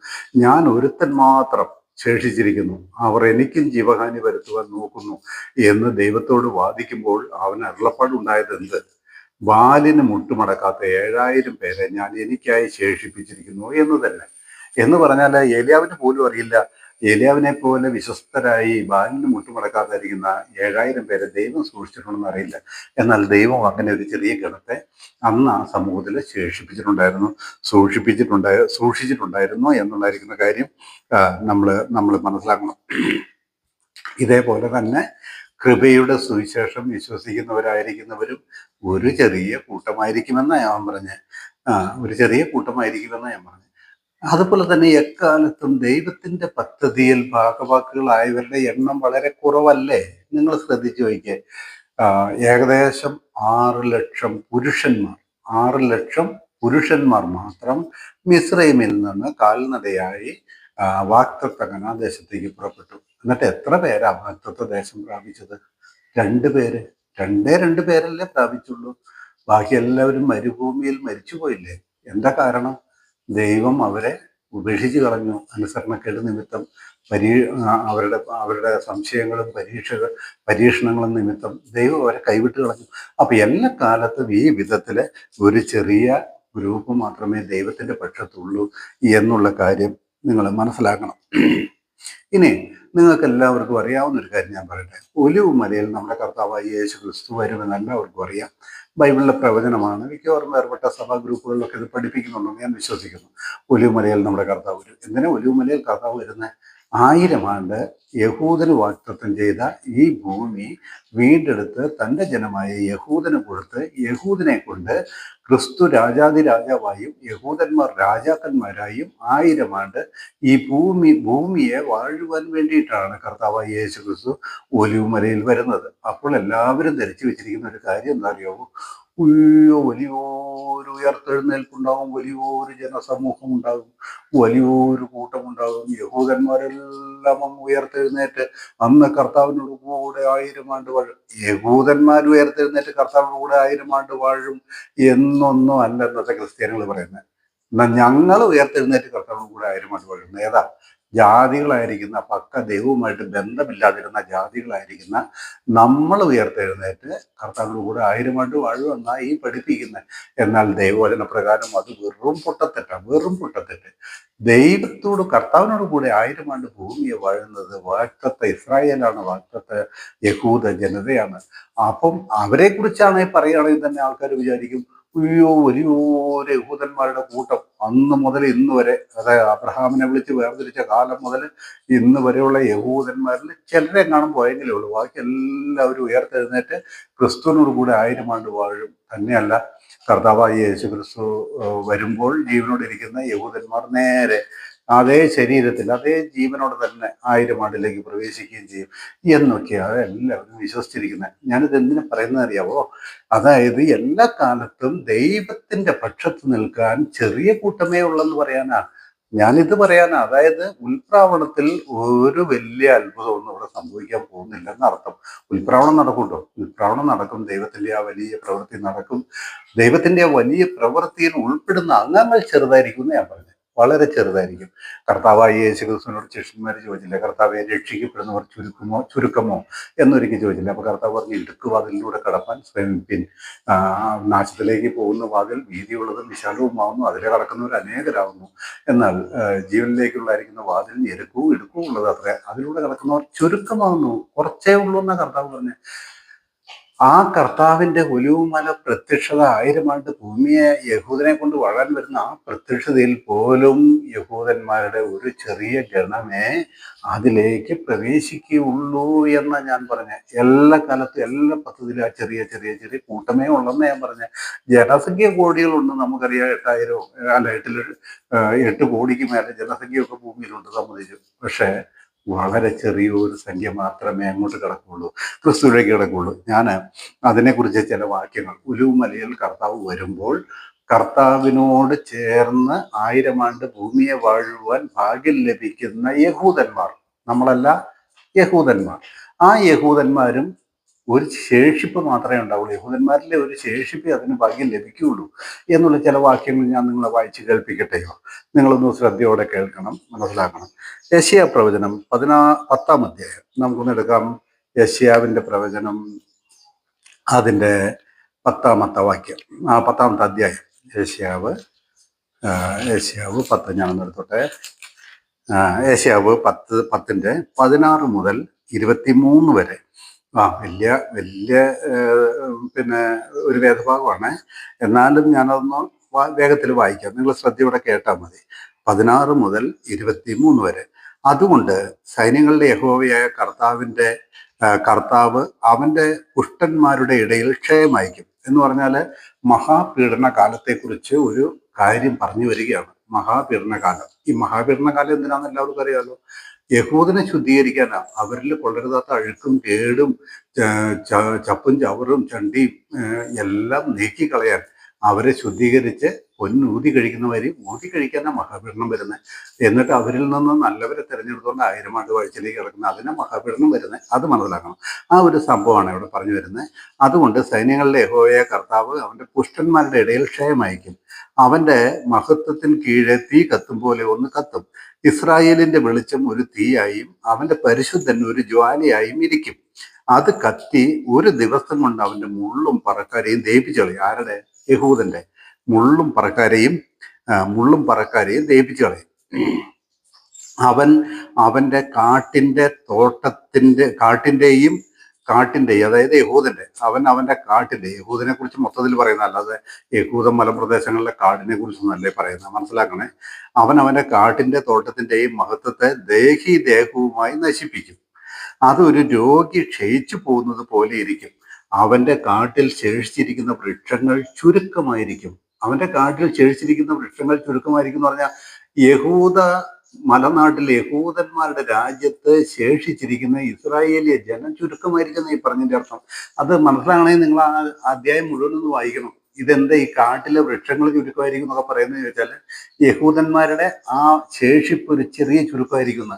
ഞാൻ ഒരുത്തൻ മാത്രം ശേഷിച്ചിരിക്കുന്നു, അവർ എനിക്കും ജീവഹാനി വരുത്തുവാൻ നോക്കുന്നു എന്ന് ദൈവത്തോട് വാദിക്കുമ്പോൾ അവന് അരുളപ്പാടുണ്ടായത് എന്ത്? ബാലിന് മുട്ടുമടക്കാത്ത 7000 പേരെ ഞാൻ എനിക്കായി ശേഷിപ്പിച്ചിരിക്കുന്നു എന്ന് തന്നെ. എന്ന് പറഞ്ഞാൽ ഏലിയാവിന് പോലും അറിയില്ല, ഏലിയാവിനെ പോലെ വിശ്വസ്തരായി ബാലിന് മുട്ടുമടക്കാതിരിക്കുന്ന 7000 പേരെ ദൈവം സൂക്ഷിച്ചിട്ടുണ്ടെന്ന് അറിയില്ല. എന്നാൽ ദൈവം അങ്ങനെ ഒരു ചെറിയ ഗണത്തെ അന്ന് ആ സമൂഹത്തിൽ സൂക്ഷിച്ചിട്ടുണ്ടായിരുന്നു എന്നുള്ളതായിരിക്കുന്ന കാര്യം നമ്മൾ മനസ്സിലാക്കണം. ഇതേപോലെ തന്നെ കൃപയുടെ സുവിശേഷം വിശ്വസിക്കുന്നവരായിരിക്കുന്നവരും ഒരു ചെറിയ കൂട്ടമായിരിക്കുമെന്നാണ് ഞാൻ പറഞ്ഞത്. ഒരു ചെറിയ കൂട്ടമായിരിക്കുമെന്നാണ് ഞാൻ പറഞ്ഞത്. അതുപോലെ തന്നെ എക്കാലത്തും ദൈവത്തിന്റെ പദ്ധതിയിൽ ഭാഗവാക്കുകളായവരുടെ എണ്ണം വളരെ കുറവല്ലേ? നിങ്ങൾ ശ്രദ്ധിച്ചു നോക്കിയേ. ഏകദേശം 6 ലക്ഷം പുരുഷന്മാർ 6 ലക്ഷം പുരുഷന്മാർ മാത്രം മിസ്രൈമിൽ നിന്ന് കാൽനടയായി വാഗ്ദത്ത കനാൻ ദേശത്തേക്ക് പുറപ്പെട്ടു. എന്നിട്ട് എത്ര പേരാ വാഗ്ദത്ത ദേശം പ്രാപിച്ചത്? 2 പേര്. രണ്ട് പേരല്ലേ പ്രാപിച്ചുള്ളൂ. ബാക്കി എല്ലാവരും മരുഭൂമിയിൽ മരിച്ചുപോയില്ലേ? എന്താ കാരണം? ദൈവം അവരെ ഉപേക്ഷിച്ച് കളഞ്ഞു. അനുസരണക്കേട് നിമിത്തം, അവരുടെ സംശയങ്ങളും പരീക്ഷണങ്ങളും നിമിത്തം ദൈവം അവരെ കൈവിട്ട് കളഞ്ഞു. അപ്പൊ എല്ലാ കാലത്തും ഈ വിധത്തില് ഒരു ചെറിയ ഗ്രൂപ്പ് മാത്രമേ ദൈവത്തിന്റെ പക്ഷത്തുള്ളൂ എന്നുള്ള കാര്യം നിങ്ങൾ മനസ്സിലാക്കണം. ഇനി നിങ്ങൾക്ക് എല്ലാവർക്കും അറിയാവുന്ന ഒരു കാര്യം ഞാൻ പറയട്ടെ. ഒലിവ് മലയിൽ നമ്മുടെ കർത്താവായ യേശു ക്രിസ്തു വരുമെന്ന് എല്ലാവർക്കും അറിയാം. ബൈബിളിലെ പ്രവചനമാണ്. മിക്കവാറും വേർപെട്ട സഭാ ഗ്രൂപ്പുകളിലൊക്കെ ഇത് പഠിപ്പിക്കുന്നുണ്ടെന്ന് ഞാൻ വിശ്വസിക്കുന്നു. ഒലിവ് മലയിൽ നമ്മുടെ കർത്താവ് വരും. എന്തിനാ ഒലിവ് മലയിൽ കർത്താവ് വരുന്നത്? 1000 ആണ്ട് യഹൂദന് വാഗ്ദത്തം ചെയ്ത ഈ ഭൂമി വീണ്ടെടുത്ത് തൻ്റെ ജനമായ യഹൂദന് കൊടുത്ത് യഹൂദനെ കൊണ്ട് ക്രിസ്തു രാജാതിരാജാവായും യഹൂദന്മാർ രാജാക്കന്മാരായും 1000 ആണ്ട് ഈ ഭൂമിയെ വാഴുവാൻ വേണ്ടിയിട്ടാണ് കർത്താവായ യേശു ക്രിസ്തു ഒലിവ് മലയിൽ വരുന്നത്. അപ്പോൾ എല്ലാവരും ധരിച്ചു വെച്ചിരിക്കുന്ന ഒരു കാര്യം എന്താ അറിയാവോ? വലിയൊരു ഉയർത്തെഴുന്നേൽപ്പുണ്ടാകും, വലിയൊരു ജനസമൂഹം ഉണ്ടാകും, വലിയൊരു കൂട്ടമുണ്ടാകും. യഹൂദന്മാരെല്ലാം അങ്ങ് ഉയർത്തെഴുന്നേറ്റ് അന്ന് കർത്താവിനോട് കൂടെ 1000 ആണ്ട് വാഴും. യഹൂദന്മാർ ഉയർത്തെഴുന്നേറ്റ് കർത്താവിനോട് കൂടെ 1000 ആണ്ട് വാഴും എന്നൊന്നും അല്ല ഇന്നത്തെ ക്രിസ്ത്യാനികൾ പറയുന്നത്. എന്നാൽ ഞങ്ങൾ ഉയർത്തെഴുന്നേറ്റ് കർത്താവിനോട് കൂടെ 1000 ആണ്ട് വാഴും. ഏതാ? ജാതികളായിരിക്കുന്ന പക്ക ദൈവവുമായിട്ട് ബന്ധമില്ലാതിരുന്ന ജാതികളായിരിക്കുന്ന നമ്മൾ ഉയർത്തെഴുന്നേറ്റ് കർത്താവിന്റെ കൂടെ 1000 ആണ്ട് വാഴുമെന്നാണ് ഈ പഠിപ്പിക്കുന്നത്. എന്നാൽ ദൈവവചന പ്രകാരം അത് വെറും പൊട്ടത്തെറ്റാണ്, വെറും പൊട്ടത്തെറ്റ്. ദൈവത്തോട് കർത്താവിനോട് കൂടെ 1000 ആണ്ട് ഭൂമിയെ വാഴുന്നത് വാഗ്ദത്ത ഇസ്രായേലാണ്, വാഗ്ദത്ത യഹൂദ ജനതയാണ്. അപ്പം അവരെ കുറിച്ചാണ് പറയുകയാണെങ്കിൽ തന്നെ ആൾക്കാർ വിചാരിക്കും, അയ്യോ വലിയൊരു യഹൂദന്മാരുടെ കൂട്ടം അന്ന് മുതൽ ഇന്ന് വരെ, അതായത് അബ്രഹാമിനെ വിളിച്ച് വേർതിരിച്ച കാലം മുതൽ ഇന്ന് വരെയുള്ള യഹൂദന്മാരിൽ ചിലരെ കാണും പോയെങ്കിലേ ഉള്ളൂ. ബാക്കി എല്ലാവരും ഉയർത്തെഴുന്നേറ്റ് ക്രിസ്തുവിനോട് കൂടെ 1000 ആണ്ട് വാഴും. തന്നെയല്ല, കർത്താവായ യേശു ക്രിസ്തു വരുമ്പോൾ ജീവനോടിരിക്കുന്ന യഹൂദന്മാർ നേരെ അതേ ശരീരത്തിൽ അതേ ജീവനോട് തന്നെ 1000 ആണ്ടിലേക്ക് പ്രവേശിക്കുകയും ചെയ്യും എന്നൊക്കെയാണ് എല്ലാവരും വിശ്വസിച്ചിരിക്കുന്നത്. ഞാനിത് എന്തിനു പറയുന്നത് അറിയാവോ? അതായത് എല്ലാ കാലത്തും ദൈവത്തിന്റെ പക്ഷത്ത് നിൽക്കാൻ ചെറിയ കൂട്ടമേ ഉള്ളെന്ന് പറയാനാ ഞാനിത് പറയാനാ. അതായത് ഉൽപ്രാവണത്തിൽ ഒരു വലിയ അത്ഭുതമൊന്നും ഇവിടെ സംഭവിക്കാൻ പോകുന്നില്ലെന്ന് അർത്ഥം. ഉൽപ്രാവണം നടക്കുമല്ലോ, ഉൽപ്രാവണം നടക്കും, ദൈവത്തിന്റെ ആ വലിയ പ്രവൃത്തി നടക്കും. ദൈവത്തിന്റെ ആ വലിയ പ്രവൃത്തിയിൽ ഉൾപ്പെടുന്ന അംഗങ്ങൾ ചെറുതായിരിക്കും എന്ന് ഞാൻ പറഞ്ഞു, വളരെ ചെറുതായിരിക്കും. കർത്താവായ യേശു ക്രിസ്തുവിനോട് ശിഷ്യന്മാർ ചോദിച്ചില്ല, കർത്താവെ രക്ഷിക്കപ്പെടുന്നവർ ചുരുക്കമോ എന്നൊരിക്കൽ ചോദിച്ചില്ല. അപ്പൊ കർത്താവ് പറഞ്ഞു, ഇടുക്കുവാതിലൂടെ കടപ്പാൻ ശ്രമിപ്പിൻ. നാശത്തിലേക്ക് പോകുന്ന വാതിൽ വീതിയുള്ളതും വിശാലവുമാവുന്നു, അതിലെ കടക്കുന്നവർ അനേകരാകുന്നു. എന്നാൽ ജീവനിലേക്കുള്ളായിരിക്കുന്ന വാതിൽ ഞെരുക്കവും ഇടുക്കവും ഉള്ളത് അത്ര, അതിലൂടെ കടക്കുന്നവർ ചുരുക്കമാകുന്നു, കുറച്ചേ ഉള്ളൂ എന്നാ കർത്താവ് പറഞ്ഞത്. ആ കർത്താവിന്റെ ഒലിവുമല പ്രത്യക്ഷത 1000 ആണ്ട് ഭൂമിയെ യഹൂദനെ കൊണ്ട് വളരാൻ വരുന്ന ആ പ്രത്യക്ഷതയിൽ പോലും യഹൂദന്മാരുടെ ഒരു ചെറിയ ഗണമേ അതിലേക്ക് പ്രവേശിക്കുകയുള്ളൂ എന്ന് ഞാൻ പറഞ്ഞ. എല്ലാ കാലത്തും എല്ലാ പദ്ധതിയിലും ആ ചെറിയ ചെറിയ ചെറിയ കൂട്ടമേ ഉള്ളെന്ന് ഞാൻ പറഞ്ഞ. ജനസംഖ്യ കോടികളുണ്ട് നമുക്കറിയാം, 8000 അല്ല 8 കോടിക്ക് മേലെ ജനസംഖ്യയൊക്കെ ഭൂമിയിലുണ്ട്, സമ്മതിച്ചു. പക്ഷേ വളരെ ചെറിയൊരു സംഖ്യ മാത്രമേ അങ്ങോട്ട് കിടക്കുള്ളൂ, ക്രിസ്തുവിലേക്ക് കിടക്കുള്ളൂ. ഞാൻ അതിനെക്കുറിച്ച് ചില വാക്യങ്ങൾ, ഉലുമലയിൽ കർത്താവ് വരുമ്പോൾ കർത്താവിനോട് ചേർന്ന് 1000 ആണ്ട് ഭൂമിയെ വാഴുവാൻ ഭാഗ്യം ലഭിക്കുന്ന യഹൂദന്മാർ, നമ്മളല്ല, യഹൂദന്മാർ. ആ യഹൂദന്മാരും ഒരു ശേഷിപ്പ് മാത്രമേ ഉണ്ടാവുള്ളൂ, യഹൂദന്മാരിലെ ഒരു ശേഷിപ്പേ അതിന് ഭാഗ്യം ലഭിക്കുകയുള്ളൂ എന്നുള്ള ചില വാക്യങ്ങൾ ഞാൻ നിങ്ങളെ വായിച്ച് കേൾപ്പിക്കട്ടെയോ? നിങ്ങളൊന്ന് ശ്രദ്ധയോടെ കേൾക്കണം, മനസ്സിലാക്കണം. യെശയ്യാ പ്രവചനം 10-ാം അധ്യായം നമുക്കൊന്ന് എടുക്കാം. യെശയ്യാവിന്റെ പ്രവചനം അതിൻ്റെ 10-ാമത്തെ വാക്യം, 10-ാമത്തെ അധ്യായം. യെശയ്യാവ് 10 ഞാനൊന്ന് എടുത്തോട്ടെ. യെശയ്യാവ് 10-ന്റെ 16 മുതൽ 23 വരെ. വലിയ വലിയ പിന്നെ ഒരു വേദഭാഗമാണ്. എന്നാലും ഞാനതൊന്ന് വേഗത്തിൽ വായിക്കാം, നിങ്ങൾ ശ്രദ്ധയോടെ കേട്ടാൽ മതി. 16 മുതൽ 23 വരെ. അതുകൊണ്ട് സൈന്യങ്ങളുടെ യഹോവയായ കർത്താവ് അവന്റെ പുഷ്ടന്മാരുടെ ഇടയിൽ ക്ഷയമയക്കും എന്ന് പറഞ്ഞാൽ മഹാപീഡന കാലത്തെക്കുറിച്ച് ഒരു കാര്യം പറഞ്ഞു വരികയാണ്. മഹാപീഡനകാലം. ഈ മഹാപീഡനകാലം എന്തിനാണെന്ന് എല്ലാവർക്കും അറിയാമല്ലോ. യഹൂദനെ ശുദ്ധീകരിക്കാനാണ്, അവരിൽ കൊള്ളരുതാത്ത അഴുക്കും കേടും ചപ്പും ചവറും ചണ്ടിയും എല്ലാം നീക്കിക്കളയാൻ, അവരെ ശുദ്ധീകരിച്ച് പൊന്നൂതി കഴിക്കുന്നവരെ ഊതി കഴിക്കാനാണ് മഹാപീഡനം വരുന്നത്. എന്നിട്ട് അവരിൽ നിന്ന് നല്ലവരെ തിരഞ്ഞെടുത്തുകൊണ്ട് 1000 ആണ്ട് വാഴ്ചയിലേക്ക് കിടക്കുന്നത്, അതിനെ മഹാപീഡനം വരുന്നത്. അത് മനസ്സിലാക്കണം. ആ ഒരു സംഭവമാണ് ഇവിടെ പറഞ്ഞു വരുന്നത്. അതുകൊണ്ട് സൈന്യങ്ങളുടെ യഹോവയായ കർത്താവ് അവന്റെ പുഷ്ടന്മാരുടെ ഇടയിൽ ക്ഷയമയക്കും. അവന്റെ മഹത്വത്തിന് കീഴെ തീ കത്തും പോലെ ഒന്ന് കത്തും. ഇസ്രായേലിന്റെ വെളിച്ചം ഒരു തീയായും അവന്റെ പരിശുദ്ധൻ ഒരു ജ്വാലയായും ഇരിക്കും. അത് കത്തി ഒരു ദിവസം കൊണ്ട് അവന്റെ മുള്ളും പറക്കാരെയും ദഹിപ്പിച്ചു കളയും. ആരുടെ? യഹൂദന്റെ മുള്ളും പറക്കാരെയും ദഹിപ്പിച്ചു കളയും. അവന്റെ കാട്ടിന്റെയും അതായത് യഹൂദന്റെ, അവന്റെ കാട്ടിന്റെ, യഹൂദനെ കുറിച്ച് മൊത്തത്തിൽ പറയുന്നത്, അല്ലാതെ യഹൂദ മലപ്രദേശങ്ങളിലെ കാടിനെ കുറിച്ചൊന്നല്ലേ പറയുന്നത്, മനസ്സിലാക്കണേ. അവന്റെ കാട്ടിന്റെ തോട്ടത്തിന്റെയും മഹത്വത്തെ ദേഹവുമായി നശിപ്പിക്കും. അതൊരു രോഗി ക്ഷയിച്ചു പോകുന്നത് പോലെ ഇരിക്കും. അവന്റെ കാട്ടിൽ ശേഷിച്ചിരിക്കുന്ന വൃക്ഷങ്ങൾ ചുരുക്കമായിരിക്കും. എന്ന് പറഞ്ഞാൽ യഹൂദ മലനാട്ടിൽ യഹൂദന്മാരുടെ രാജ്യത്ത് ശേഷിച്ചിരിക്കുന്ന ഇസ്രായേലിയ ജനം ചുരുക്കമായിരിക്കുന്ന ഈ പറഞ്ഞതിന്റെ അർത്ഥം. അത് മനസ്സിലാകണമെങ്കിൽ നിങ്ങൾ ആ അധ്യായം മുഴുവനൊന്ന് വായിക്കണം. ഇതെന്താ ഈ കാട്ടിലെ വൃക്ഷങ്ങൾ ചുരുക്കമായിരിക്കും എന്നൊക്കെ പറയുന്നത് ചോദിച്ചാൽ, യഹൂദന്മാരുടെ ആ ശേഷിപ്പ് ഒരു ചെറിയ ചുരുക്കമായിരിക്കുന്ന,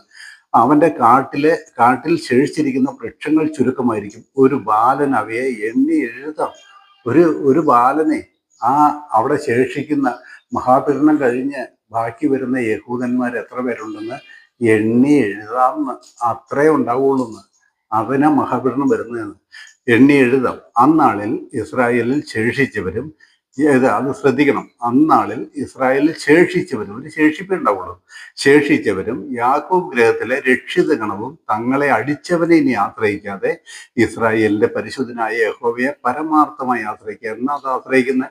അവന്റെ കാട്ടിൽ ശേഷിച്ചിരിക്കുന്ന വൃക്ഷങ്ങൾ ചുരുക്കമായിരിക്കും. ഒരു ബാലൻ അവയെ എണ്ണി എഴുതാം. ഒരു ബാലനെ അവിടെ ശേഷിക്കുന്ന മഹാപീഡനം കഴിഞ്ഞ് ബാക്കി വരുന്ന യഹൂദന്മാർ എത്ര പേരുണ്ടെന്ന് എണ്ണി എഴുതാമെന്ന്, അത്രേ ഉണ്ടാവുള്ളൂ എന്ന്. അവനാ മഹാപീഡനം വരുന്നതെന്ന് എണ്ണി എഴുതാം. അന്നാളിൽ ഇസ്രായേലിൽ ശേഷിച്ചവരും, അത് ശ്രദ്ധിക്കണം, അന്നാളിൽ ഇസ്രായേലിൽ ശേഷിച്ചവരും, ഒരു ശേഷിപ്പേ ഉണ്ടാവുള്ളൂ, ശേഷിച്ചവരും യാക്കോബ് ഗൃഹത്തിലെ രക്ഷിത ഗണവും തങ്ങളെ അടിച്ചവനെ ഇനി ആശ്രയിക്കാതെ ഇസ്രായേലിന്റെ പരിശുദ്ധനായ യഹോവയെ പരമാർത്ഥമായി ആശ്രയിക്കുക. എന്നാ അത് ആശ്രയിക്കുന്ന?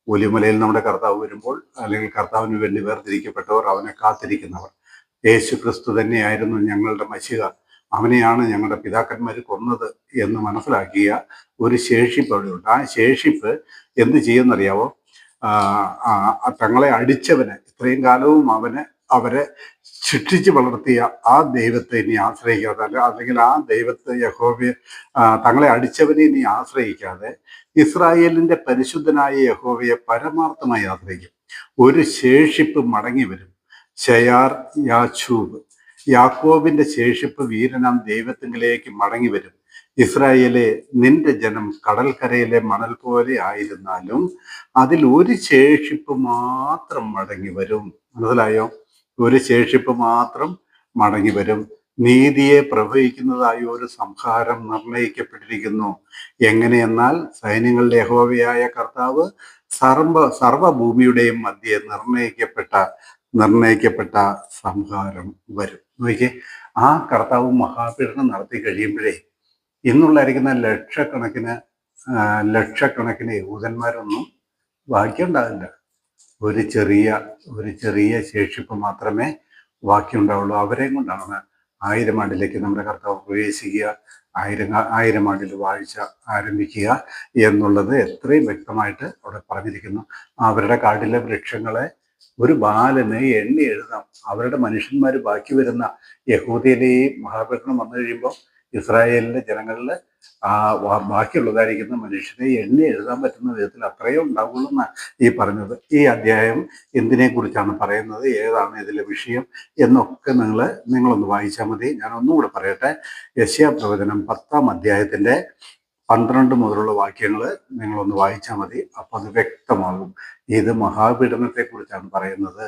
ഒലിമലയിൽ നമ്മുടെ കർത്താവ് വരുമ്പോൾ, അല്ലെങ്കിൽ കർത്താവിന് വേണ്ടി വേർതിരിക്കപ്പെട്ടവർ, അവനെ കാത്തിരിക്കുന്നവർ. യേശു ക്രിസ്തു തന്നെയായിരുന്നു ഞങ്ങളുടെ മശിഹ, അവനെയാണ് ഞങ്ങളുടെ പിതാക്കന്മാർ കൊന്നത് എന്ന് മനസ്സിലാക്കിയ ഒരു ശേഷിപ്പ് അവിടെയുണ്ട്. ആ ശേഷിപ്പ് എന്ത് ചെയ്യുമെന്നറിയാവോ? തങ്ങളെ അടിച്ചവന്, ഇത്രയും കാലവും അവരെ ശിക്ഷിച്ച് വളർത്തിയ ആ ദൈവത്തെ ഇനി ആശ്രയിക്കാതെ, അല്ലെങ്കിൽ ആ ദൈവത്തെ യഹോവയെ, തങ്ങളെ അടിച്ചവനെ ഇനി ആശ്രയിക്കാതെ ഇസ്രായേലിന്റെ പരിശുദ്ധനായ യഹോവയെ പരമാർത്ഥമായി ആശ്രയിക്കും. ഒരു ശേഷിപ്പ് മടങ്ങി വരും. ശയാർ യാച്ചൂബ്, യാക്കോബിന്റെ ശേഷിപ്പ് വീരനാം ദൈവത്തിങ്കിലേക്ക് മടങ്ങി വരും. ഇസ്രായേലെ, നിന്റെ ജനം കടൽക്കരയിലെ മണൽ പോലെ ആയിരുന്നാലും അതിൽ ഒരു ശേഷിപ്പ് മാത്രം മടങ്ങി വരും. മനസ്സിലായോ? ഒരു ശേഷിപ്പ് മാത്രം മടങ്ങി വരും. നീതിയെ പ്രവഹിക്കുന്നതായ ഒരു സംഹാരം നിർണയിക്കപ്പെട്ടിരിക്കുന്നു. എങ്ങനെയെന്നാൽ സൈന്യങ്ങളുടെ യഹോവയായ കർത്താവ് സർവഭൂമിയുടെയും മധ്യേ നിർണയിക്കപ്പെട്ട സംഹാരം വരും. നോക്കിയേ, ആ കർത്താവ് മഹാപീഡനം നടത്തി കഴിയുമ്പോഴേ ഇന്നുള്ളായിരിക്കുന്ന ലക്ഷക്കണക്കിന് യഹൂദന്മാരൊന്നും ബാക്കിയുണ്ടാവില്ല. ഒരു ചെറിയ ശേഷിപ്പ് മാത്രമേ ബാക്കിയുണ്ടാവുള്ളൂ. അവരെയും കൊണ്ടാണ് 1000 ആണ്ടിലേക്ക് നമ്മുടെ കർത്താവ് പ്രവേശിക്കുക, 1000 ആണ്ടിൽ വാഴ്ച ആരംഭിക്കുക എന്നുള്ളത് എത്രയും വ്യക്തമായിട്ട് അവിടെ പറഞ്ഞിരിക്കുന്നു. അവരുടെ കാട്ടിലെ വൃക്ഷങ്ങളെ ഒരു ബാലന് എണ്ണി എഴുതാം. അവരുടെ മനുഷ്യന്മാർ ബാക്കി വരുന്ന യഹൂദയിലെ ഈ മഹാപീഡനം വന്നു കഴിയുമ്പോൾ ഇസ്രായേലിലെ ജനങ്ങളിൽ ബാക്കിയുള്ളതായിരിക്കുന്ന മനുഷ്യരെ എണ്ണി എഴുതാൻ പറ്റുന്ന വിധത്തിൽ അത്രയേ ഉണ്ടാവുള്ളൂ എന്നാണ് ഈ പറഞ്ഞത്. ഈ അധ്യായം എന്തിനെ കുറിച്ചാണ് പറയുന്നത്, ഏതാണ് ഇതിലെ വിഷയം എന്നൊക്കെ നിങ്ങളൊന്ന് വായിച്ചാൽ മതി. ഞാൻ ഒന്നുകൂടെ പറയട്ടെ. യെശയ്യാ പ്രവചനം 10-ാം അധ്യായത്തിന്റെ 12 മുതലുള്ള വാക്യങ്ങൾ നിങ്ങളൊന്ന് വായിച്ചാൽ മതി. അപ്പം അത് വ്യക്തമാകും. ഇത് മഹാപീഡനത്തെ കുറിച്ചാണ് പറയുന്നത്.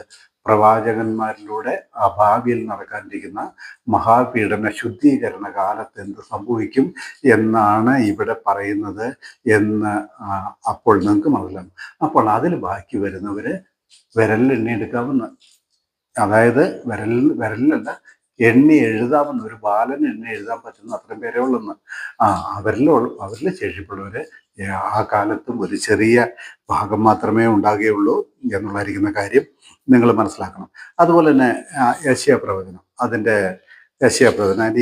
പ്രവാചകന്മാരിലൂടെ ഭാവിയിൽ നടക്കാനിരിക്കുന്ന മഹാപീഡന ശുദ്ധീകരണ കാലത്ത് എന്ത് സംഭവിക്കും എന്നാണ് ഇവിടെ പറയുന്നത് എന്ന് അപ്പോൾ നിങ്ങൾക്ക് മനസ്സിലാകും. അപ്പോൾ അതിൽ ബാക്കി വരുന്നവര് വിരലിൽ എണ്ണിയെടുക്കാവുന്ന, അതായത് വിരലിലല്ല, എണ്ണി എഴുതാമെന്ന്, ഒരു ബാലന് എണ്ണി എഴുതാൻ പറ്റുന്ന അത്രയും പേരേ ഉള്ളെന്ന്. അവരിൽ ശേഷിപ്പുള്ളവര് ആ കാലത്തും ഒരു ചെറിയ ഭാഗം മാത്രമേ ഉണ്ടാകുകയുള്ളൂ എന്നുള്ളതായിരിക്കുന്ന കാര്യം നിങ്ങൾ മനസ്സിലാക്കണം. അതുപോലെ തന്നെ യെശയ്യാ പ്രവചനം, അതിൻ്റെ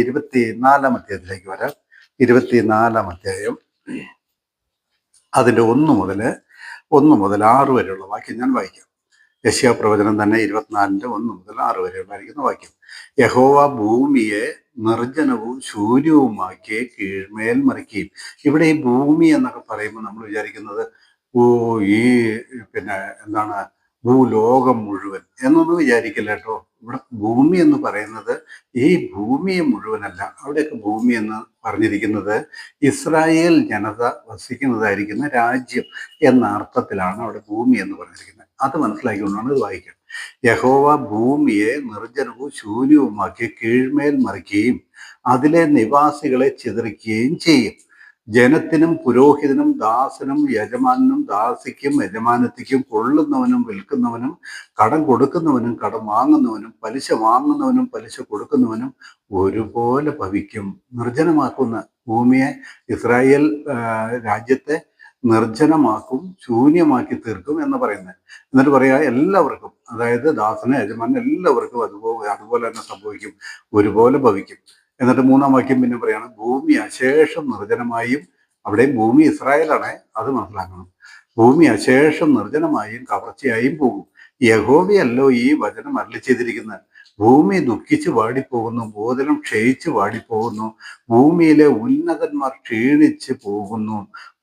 24-ാം അധ്യായത്തിലേക്ക് വരാം. 24-ാം അധ്യായം അതിൻ്റെ 1 മുതൽ 6 വരെയുള്ള വാക്യം ഞാൻ വായിക്കാം. യെശയ്യാ പ്രവചനം തന്നെ 24-ന്റെ 1 മുതൽ 6 വരെയുള്ളതായിരിക്കുന്ന വാക്യം. യഹോവ ഭൂമിയെ നിർജ്ജനവും ശൂന്യവുമാക്കി കീഴ്മേൽ മറിക്കുകയും. ഇവിടെ ഈ ഭൂമി എന്നൊക്കെ പറയുമ്പോൾ നമ്മൾ വിചാരിക്കുന്നത് ഈ എന്താണ്, ഭൂലോകം മുഴുവൻ എന്നൊന്നും വിചാരിക്കില്ല കേട്ടോ. ഇവിടെ ഭൂമി എന്ന് പറയുന്നത് ഈ ഭൂമിയെ മുഴുവനല്ല. അവിടെയൊക്കെ ഭൂമി എന്ന് പറഞ്ഞിരിക്കുന്നത് ഇസ്രായേൽ ജനത വസിക്കുന്നതായിരിക്കുന്ന രാജ്യം എന്ന അർത്ഥത്തിലാണ് അവിടെ ഭൂമി എന്ന് പറഞ്ഞിരിക്കുന്നത്. അത് മനസ്സിലാക്കിക്കൊണ്ടാണ് ഇത് വായിക്കുന്നത്. യഹോവ ഭൂമിയെ നിർജ്ജനവും ശൂന്യവുമാക്കി കീഴ്മേൽ മറിക്കുകയും അതിലെ നിവാസികളെ ചിതറിക്കുകയും ചെയ്യും. ജനത്തിനും പുരോഹിതനും ദാസനും യജമാനും ദാസിക്കും യജമാനത്തിക്കും കൊള്ളുന്നവനും വിൽക്കുന്നവനും കടം കൊടുക്കുന്നവനും കടം വാങ്ങുന്നവനും പലിശ വാങ്ങുന്നവനും പലിശ കൊടുക്കുന്നവനും ഒരുപോലെ ഭവിക്കും. നിർജ്ജനമാക്കുന്ന ഭൂമിയെ, ഇസ്രായേൽ രാജ്യത്തെ നിർജ്ജനമാക്കും, ശൂന്യമാക്കി തീർക്കും എന്ന് പറയുന്നത്. എന്നിട്ട് പറയാ എല്ലാവർക്കും, അതായത് ദാസന് യജമാനും എല്ലാവർക്കും അതുപോലെ തന്നെ സംഭവിക്കും, ഒരുപോലെ ഭവിക്കും. എന്നിട്ട് 3-ാം വാക്യം പിന്നെ പറയാണ്, ഭൂമി അശേഷം നിർജ്ജനമായും, അവിടെ ഭൂമി ഇസ്രായേലാണ്, അത് മനസ്സിലാക്കണം. ഭൂമി അശേഷം നിർജ്ജനമായും കവർച്ചയായും പോകും. യഹോവയല്ലോ ഈ വചനം അരുളി ചെയ്തിരിക്കുന്നത്. ഭൂമി ദുഃഖിച്ച് വാടിപ്പോകുന്നു, ഭൂതലം ക്ഷയിച്ച് വാടിപ്പോകുന്നു, ഭൂമിയിലെ ഉന്നതന്മാർ ക്ഷീണിച്ച് പോകുന്നു,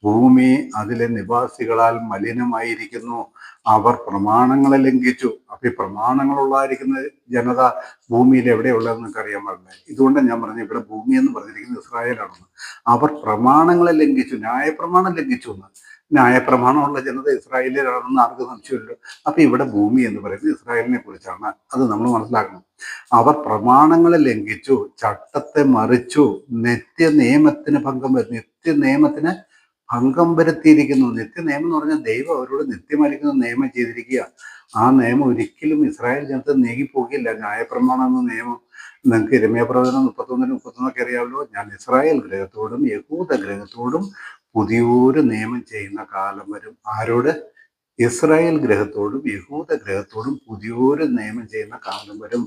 ഭൂമി അതിലെ നിവാസികളാൽ മലിനമായിരിക്കുന്നു, അവർ പ്രമാണങ്ങളെ ലംഘിച്ചു. അപ്പൊ ഈ പ്രമാണങ്ങളുള്ളതായിരിക്കുന്ന ജനത ഭൂമിയിൽ എവിടെയുള്ളതെന്ന് നിങ്ങൾക്ക് അറിയാൻ പാടില്ല. ഇതുകൊണ്ട് ഞാൻ പറഞ്ഞു ഇവിടെ ഭൂമി എന്ന് പറഞ്ഞിരിക്കുന്നത് ഇസ്രായേലാണെന്ന്. അവർ പ്രമാണങ്ങളെ ലംഘിച്ചു, ന്യായപ്രമാണം ലംഘിച്ചു എന്ന്. ന്യായപ്രമാണമുള്ള ജനത ഇസ്രായേലിലാണെന്ന് ആർക്കും സംശയമില്ലല്ലോ. അപ്പൊ ഇവിടെ ഭൂമി എന്ന് പറയുന്നത് ഇസ്രായേലിനെ കുറിച്ചാണ്. അത് നമ്മൾ മനസ്സിലാക്കണം. അവർ പ്രമാണങ്ങളെ ലംഘിച്ചു, ചട്ടത്തെ മറിച്ചു, നിത്യ നിയമത്തിന് ഭംഗം വരുത്തി. നിത്യ നിയമത്തിന് ഭംഗം വരുത്തിയിരിക്കുന്നു. നിത്യ നിയമം എന്ന് പറഞ്ഞാൽ ദൈവം അവരോട് നിത്യമായിരിക്കുന്ന നിയമം ചെയ്തിരിക്കുക. ആ നിയമം ഒരിക്കലും ഇസ്രായേൽ ജനത നീങ്ങിപ്പോകില്ല. ന്യായപ്രമാണം എന്ന നിയമം നിങ്ങൾക്ക് ഇരമ്യാ പ്രവചനം 31-31 അറിയാമല്ലോ. ഞാൻ ഇസ്രായേൽ ഗ്രഹത്തോടും യഹൂദ ഗ്രഹത്തോടും പുതിയൊരു നിയമം ചെയ്യുന്ന കാലം വരും. ആരോട്? ഇസ്രായേൽ ഗ്രഹത്തോടും യഹൂദ ഗ്രഹത്തോടും പുതിയൊരു നിയമം ചെയ്യുന്ന കാലം വരും.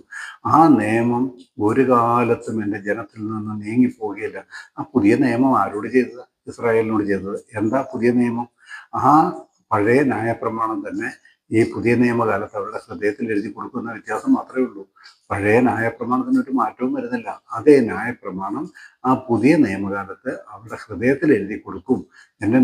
ആ നിയമം ഒരു കാലത്തും എൻ്റെ ജനത്തിൽ നിന്ന് നീങ്ങിപ്പോകുകയില്ല. ആ പുതിയ നിയമം ആരോട് ചെയ്തത്? ഇസ്രായേലിനോട് ചെയ്തത്. എന്താ പുതിയ നിയമം? ആ പഴയ ന്യായപ്രമാണം തന്നെ ഈ പുതിയ നിയമകാലത്ത് അവരുടെ ഹൃദയത്തിൽ എഴുതി കൊടുക്കുന്ന വ്യത്യാസം മാത്രമേ ഉള്ളൂ. പഴയ ന്യായപ്രമാണത്തിന് ഒരു മാറ്റവും വരുന്നില്ല. അതേ ന്യായപ്രമാണം ആ പുതിയ നിയമകാലത്ത് അവരുടെ ഹൃദയത്തിൽ എഴുതി കൊടുക്കും. എൻ്റെ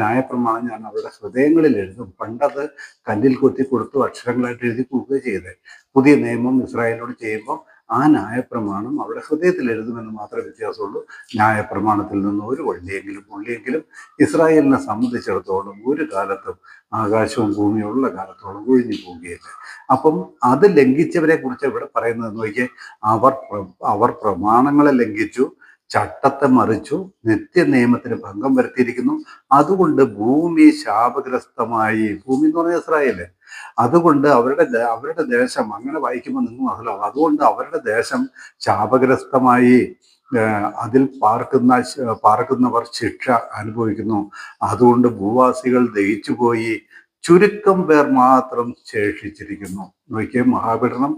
ന്യായപ്രമാണം ഞാൻ അവരുടെ ഹൃദയങ്ങളിൽ എഴുതും. പണ്ടത് കല്ലിൽ കൊത്തി കൊടുത്തു അക്ഷരങ്ങളായിട്ട് എഴുതി കൊടുക്കുകയും ചെയ്തത്. പുതിയ നിയമം ഇസ്രായേലിനോട് ചെയ്യുമ്പോൾ ആ ന്യായപ്രമാണം അവരുടെ ഹൃദയത്തിൽ എഴുതുമെന്ന് മാത്രമേ വ്യത്യാസമുള്ളൂ. ന്യായപ്രമാണത്തിൽ നിന്ന് ഒരു പുള്ളിയെങ്കിലും ഇസ്രായേലിനെ സംബന്ധിച്ചിടത്തോളം ഒരു കാലത്തും ആകാശവും ഭൂമിയും ഉള്ള കാലത്തോളം ഒഴിഞ്ഞു പോവുകയില്ല. അപ്പം അത് ലംഘിച്ചവരെ കുറിച്ച് ഇവിടെ പറയുന്നത് നോക്കിയേ. അവർ പ്രമാണങ്ങളെ ലംഘിച്ചു, ചട്ടത്തെ മറിച്ചു, നിത്യ നിയമത്തിന് ഭംഗം വരുത്തിയിരിക്കുന്നു. അതുകൊണ്ട് ഭൂമി ശാപഗ്രസ്തമായി. ഭൂമി എന്ന് പറഞ്ഞാൽ ഇസ്രായേല്. അതുകൊണ്ട് അവരുടെ ദേശം, അങ്ങനെ വായിക്കുമ്പോൾ നിങ്ങൾ മനസ്സിലാവും, അതുകൊണ്ട് അവരുടെ ദേശം ശാപഗ്രസ്തമായി. അതിൽ പാർക്കുന്നവർ ശിക്ഷ അനുഭവിക്കുന്നു. അതുകൊണ്ട് ഭൂവാസികൾ ദഹിച്ചുപോയി, ചുരുക്കം പേർ മാത്രം ശേഷിച്ചിരിക്കുന്നു. നോക്കിയേ, മഹാപീഡനം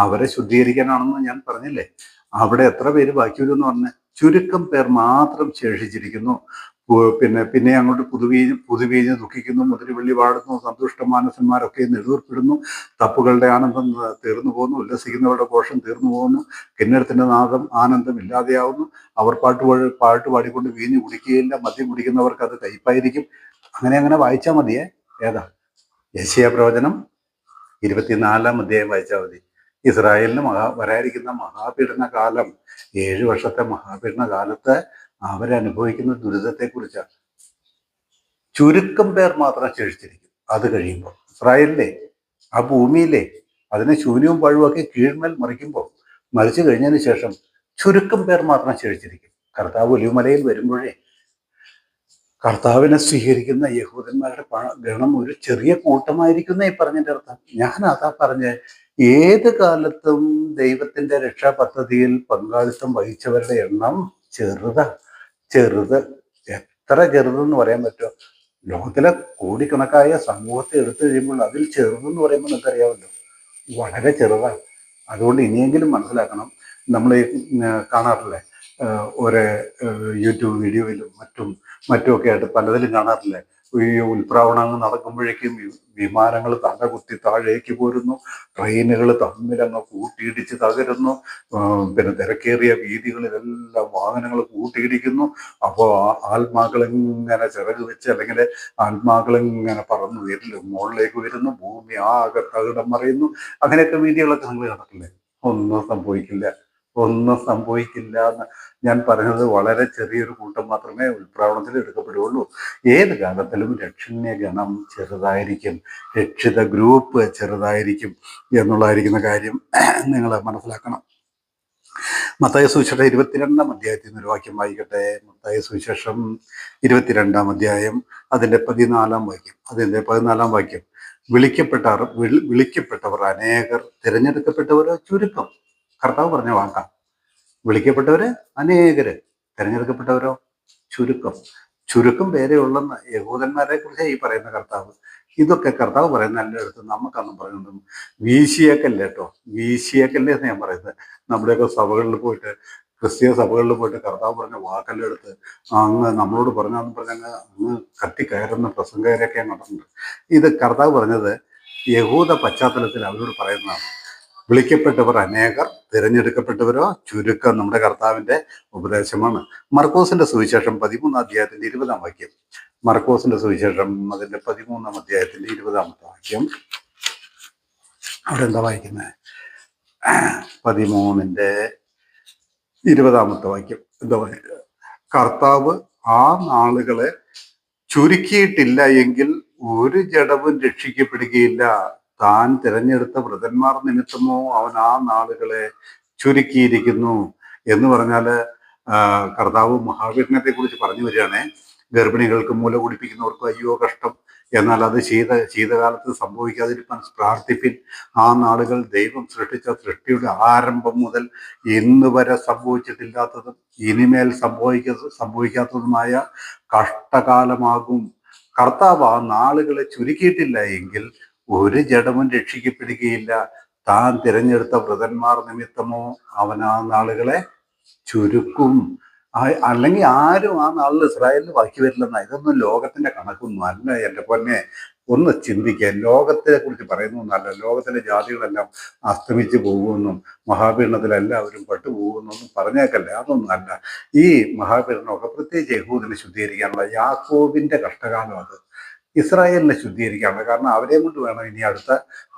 അവരെ ശുദ്ധീകരിക്കാനാണെന്ന് ഞാൻ പറഞ്ഞില്ലേ. അവിടെ എത്ര പേര് ബാക്കി വരും എന്ന് പറഞ്ഞ് ചുരുക്കം പേർ മാത്രം ശേഷിച്ചിരിക്കുന്നു. പിന്നെ അങ്ങോട്ട് പുതുവീഞ്ഞ് ദുഃഖിക്കുന്നു, മുതിരി വാടുന്നു, സന്തുഷ്ട മാനസന്മാരൊക്കെ നെടുവീർപ്പിടുന്നു. തപ്പുകളുടെ ആനന്ദം തീർന്നു പോകുന്നു, ഉല്ലസിക്കുന്നവരുടെ ഘോഷം തീർന്നു പോകുന്നു, കിന്നരത്തിന്റെ നാദം ആനന്ദം ഇല്ലാതെയാവുന്നു. അവർ പാട്ട് പാടിക്കൊണ്ട് വീഞ്ഞ് കുടിക്കുകയില്ല, മദ്യം കുടിക്കുന്നവർക്ക് അത് കയ്പായിരിക്കും. അങ്ങനെ വായിച്ചാൽ മതിയേ. ഏതാ? യെശയ്യാ പ്രവചനം 24-ാം അധ്യായം വായിച്ചാൽ മതി. ഇസ്രായേലിന് വരാതിരിക്കുന്ന മഹാപീഡന കാലം, 7 വർഷത്തെ മഹാപീഡന കാലത്ത് അവരനുഭവിക്കുന്ന ദുരിതത്തെക്കുറിച്ചാണ്. ചുരുക്കം പേർ മാത്രം ശേഷിച്ചിരിക്കും. അത് കഴിയുമ്പോൾ ഇസ്രായേലിലെ ആ ഭൂമിയിലെ അതിനെ ശൂന്യവും പഴുവൊക്കെ കീഴ്മേൽ മറിച്ചു കഴിഞ്ഞതിന് ശേഷം ചുരുക്കം പേർ മാത്രം ശേഷിച്ചിരിക്കും. കർത്താവ് ഒലിവുമലയിൽ വരുമ്പോഴേ കർത്താവിനെ സ്വീകരിക്കുന്ന യഹൂദന്മാരുടെ ഗണം ഒരു ചെറിയ കൂട്ടമായിരിക്കുന്ന ഈ പറഞ്ഞതിൻ്റെ അർത്ഥം. ഞാൻ അതാ പറഞ്ഞ, ഏത് കാലത്തും ദൈവത്തിന്റെ രക്ഷാ പദ്ധതിയിൽ പങ്കാളിത്തം വഹിച്ചവരുടെ എണ്ണം ചെറുത്. എത്ര ചെറുതെന്ന് പറയാൻ പറ്റുമോ? ലോകത്തിലെ കോടിക്കണക്കായ സമൂഹത്തെ എടുത്തു കഴിയുമ്പോൾ അതിൽ ചെറുതെന്ന് പറയുമ്പോൾ നിങ്ങൾക്കറിയാമല്ലോ, വളരെ ചെറുതാണ്. അതുകൊണ്ട് ഇനിയെങ്കിലും മനസ്സിലാക്കണം. നമ്മൾ കാണാറില്ലേ, ഒരു യൂട്യൂബ് വീഡിയോയിലും മറ്റുമൊക്കെ ആയിട്ട് പലതിലും കാണാറില്ലേ, ഈ ഉൽപ്രാവണങ്ങൾ നടക്കുമ്പോഴേക്കും വിമാനങ്ങൾ തല കുത്തി താഴേക്ക് പോരുന്നു, ട്രെയിനുകൾ തമ്മിലങ്ങ് കൂട്ടിയിടിച്ച് തകരുന്നു, പിന്നെ തിരക്കേറിയ വീതികളിലെല്ലാം വാഹനങ്ങൾ കൂട്ടിയിടിക്കുന്നു. അപ്പോൾ ആത്മാക്കളിങ്ങനെ ചിറക് വെച്ച് അല്ലെങ്കിൽ ആത്മാക്കളിങ്ങനെ പറന്നു മുകളിലേക്ക് വരുന്നു, ഭൂമി ആകെ തകിടം മറിയുന്നു. അങ്ങനെയൊക്കെ വീഡിയോകളൊക്കെ നിങ്ങൾ കണ്ടിട്ടില്ലേ? ഒന്നും സംഭവിക്കില്ല എന്ന് ഞാൻ പറഞ്ഞത്. വളരെ ചെറിയൊരു കൂട്ടം മാത്രമേ ഉൽപ്രാവണത്തിൽ എടുക്കപ്പെടുകയുള്ളൂ. ഏത് കാലത്തിലും രക്ഷണ്യ ഗണം ചെറുതായിരിക്കും, രക്ഷിത ഗ്രൂപ്പ് ചെറുതായിരിക്കും എന്നുള്ളതായിരിക്കുന്ന കാര്യം നിങ്ങൾ മനസ്സിലാക്കണം. മത്തായി സുവിശേഷം 22-ാം അധ്യായത്തിൽ നിന്ന് ഒരു വാക്യം വായിക്കട്ടെ. മത്തായി സുവിശേഷം 22-ാം അധ്യായം അതിൻ്റെ 14-ാം വാക്യം. വിളിക്കപ്പെട്ടവർ അനേകർ, തിരഞ്ഞെടുക്കപ്പെട്ടവരോ ചുരുക്കം. കർത്താവ് പറഞ്ഞ വാക്കാം. വിളിക്കപ്പെട്ടവര് അനേകര്, തിരഞ്ഞെടുക്കപ്പെട്ടവരോ ചുരുക്കം പേരെ ഉള്ളെന്ന് യഹൂദന്മാരെ കുറിച്ച് ഈ പറയുന്ന കർത്താവ്. ഇതൊക്കെ കർത്താവ് പറയുന്ന എല്ലായിടത്തും നമുക്കന്നും പറയുന്നതും വീശിയേക്കല്ലേ കേട്ടോ, വീശിയേക്കല്ലേ എന്ന് ഞാൻ പറയുന്നത്. നമ്മുടെയൊക്കെ സഭകളിൽ പോയിട്ട്, ക്രിസ്തീയ സഭകളിൽ പോയിട്ട് കർത്താവ് പറഞ്ഞ വാക്കെല്ലാം എടുത്ത് അങ്ങ് നമ്മളോട് അങ്ങ് കയറുന്ന പ്രസംഗകരെയൊക്കെ ഞാൻ കണ്ടിട്ടുണ്ട്. ഇത് കർത്താവ് പറഞ്ഞത് യഹൂദ പശ്ചാത്തലത്തിൽ അവരോട് പറയുന്നതാണ്. വിളിക്കപ്പെട്ടവർ അനേകർ, തിരഞ്ഞെടുക്കപ്പെട്ടവരോ ചുരുക്കം. നമ്മുടെ കർത്താവിന്റെ ഉപദേശമാണ്. മർക്കോസിന്റെ സുവിശേഷം 13-ാം അധ്യായത്തിന്റെ 20-ാം വാക്യം. മർക്കോസിന്റെ സുവിശേഷം അതിന്റെ 13-ാം അധ്യായത്തിന്റെ 20-ാമത്തെ വാക്യം. അവിടെ എന്താ വായിക്കുന്നത്? 13-ന്റെ 20-ാമത്തെ വാക്യം എന്താ പറയുക? കർത്താവ് ആ നാളുകളെ ചുരുക്കിയിട്ടില്ല എങ്കിൽ ഒരു ജഡവും രക്ഷിക്കപ്പെടുകയില്ല. താൻ തിരഞ്ഞെടുത്ത വൃതന്മാർ നിമിത്തമോ അവൻ ആ നാളുകളെ ചുരുക്കിയിരിക്കുന്നു. എന്ന് പറഞ്ഞാല് കർത്താവ് മഹാപീഡനത്തെ കുറിച്ച് പറഞ്ഞു വരികയാണെ. ഗർഭിണികൾക്ക് മുല കുടിപ്പിക്കുന്നവർക്കും അയ്യോ കഷ്ടം, എന്നാൽ അത് ശീതകാലത്ത് സംഭവിക്കാതിരിക്കാൻ പ്രാർത്ഥിപ്പിൻ. ആ നാളുകൾ ദൈവം സൃഷ്ടിച്ച സൃഷ്ടിയുടെ ആരംഭം മുതൽ ഇന്ന് വരെ സംഭവിച്ചിട്ടില്ലാത്തതും ഇനിമേൽ സംഭവിക്കാത്തതുമായ കഷ്ടകാലമാകും. കർത്താവ് ആ നാളുകളെ ചുരുക്കിയിട്ടില്ല എങ്കിൽ ഒരു ജഡവും രക്ഷിക്കപ്പെടുകയില്ല. താൻ തിരഞ്ഞെടുത്ത വൃതന്മാർ നിമിത്തമോ അവൻ ആ നാളുകളെ ചുരുക്കും. അല്ലെങ്കിൽ ആരും ആ നാളിൽ ഇസ്രായേലിന് ബാക്കി വരില്ലെന്ന. ഇതൊന്നും ലോകത്തിന്റെ കണക്കൊന്നും അല്ല എൻ്റെ പൊന്നെ. ഒന്ന് ചിന്തിക്കുക. ലോകത്തെ കുറിച്ച് പറയുന്നൊന്നല്ല. ലോകത്തിലെ ജാതികളെല്ലാം അസ്തമിച്ചു പോകുമെന്നും മഹാപീഡനത്തിൽ എല്ലാവരും പെട്ടുപോകുമെന്നൊന്നും പറഞ്ഞേക്കല്ലേ. അതൊന്നും അല്ല. ഈ മഹാപീഡനമൊക്കെ പ്രത്യേകിച്ച് യഹൂദിനെ ശുദ്ധീകരിക്കാനുള്ള യാക്കോബിന്റെ കഷ്ടകാലം. അത് ഇസ്രായേലിനെ ശുദ്ധീകരിക്കാനുള്ള. കാരണം അവരെ കൊണ്ട് വേണം ഇനി അടുത്ത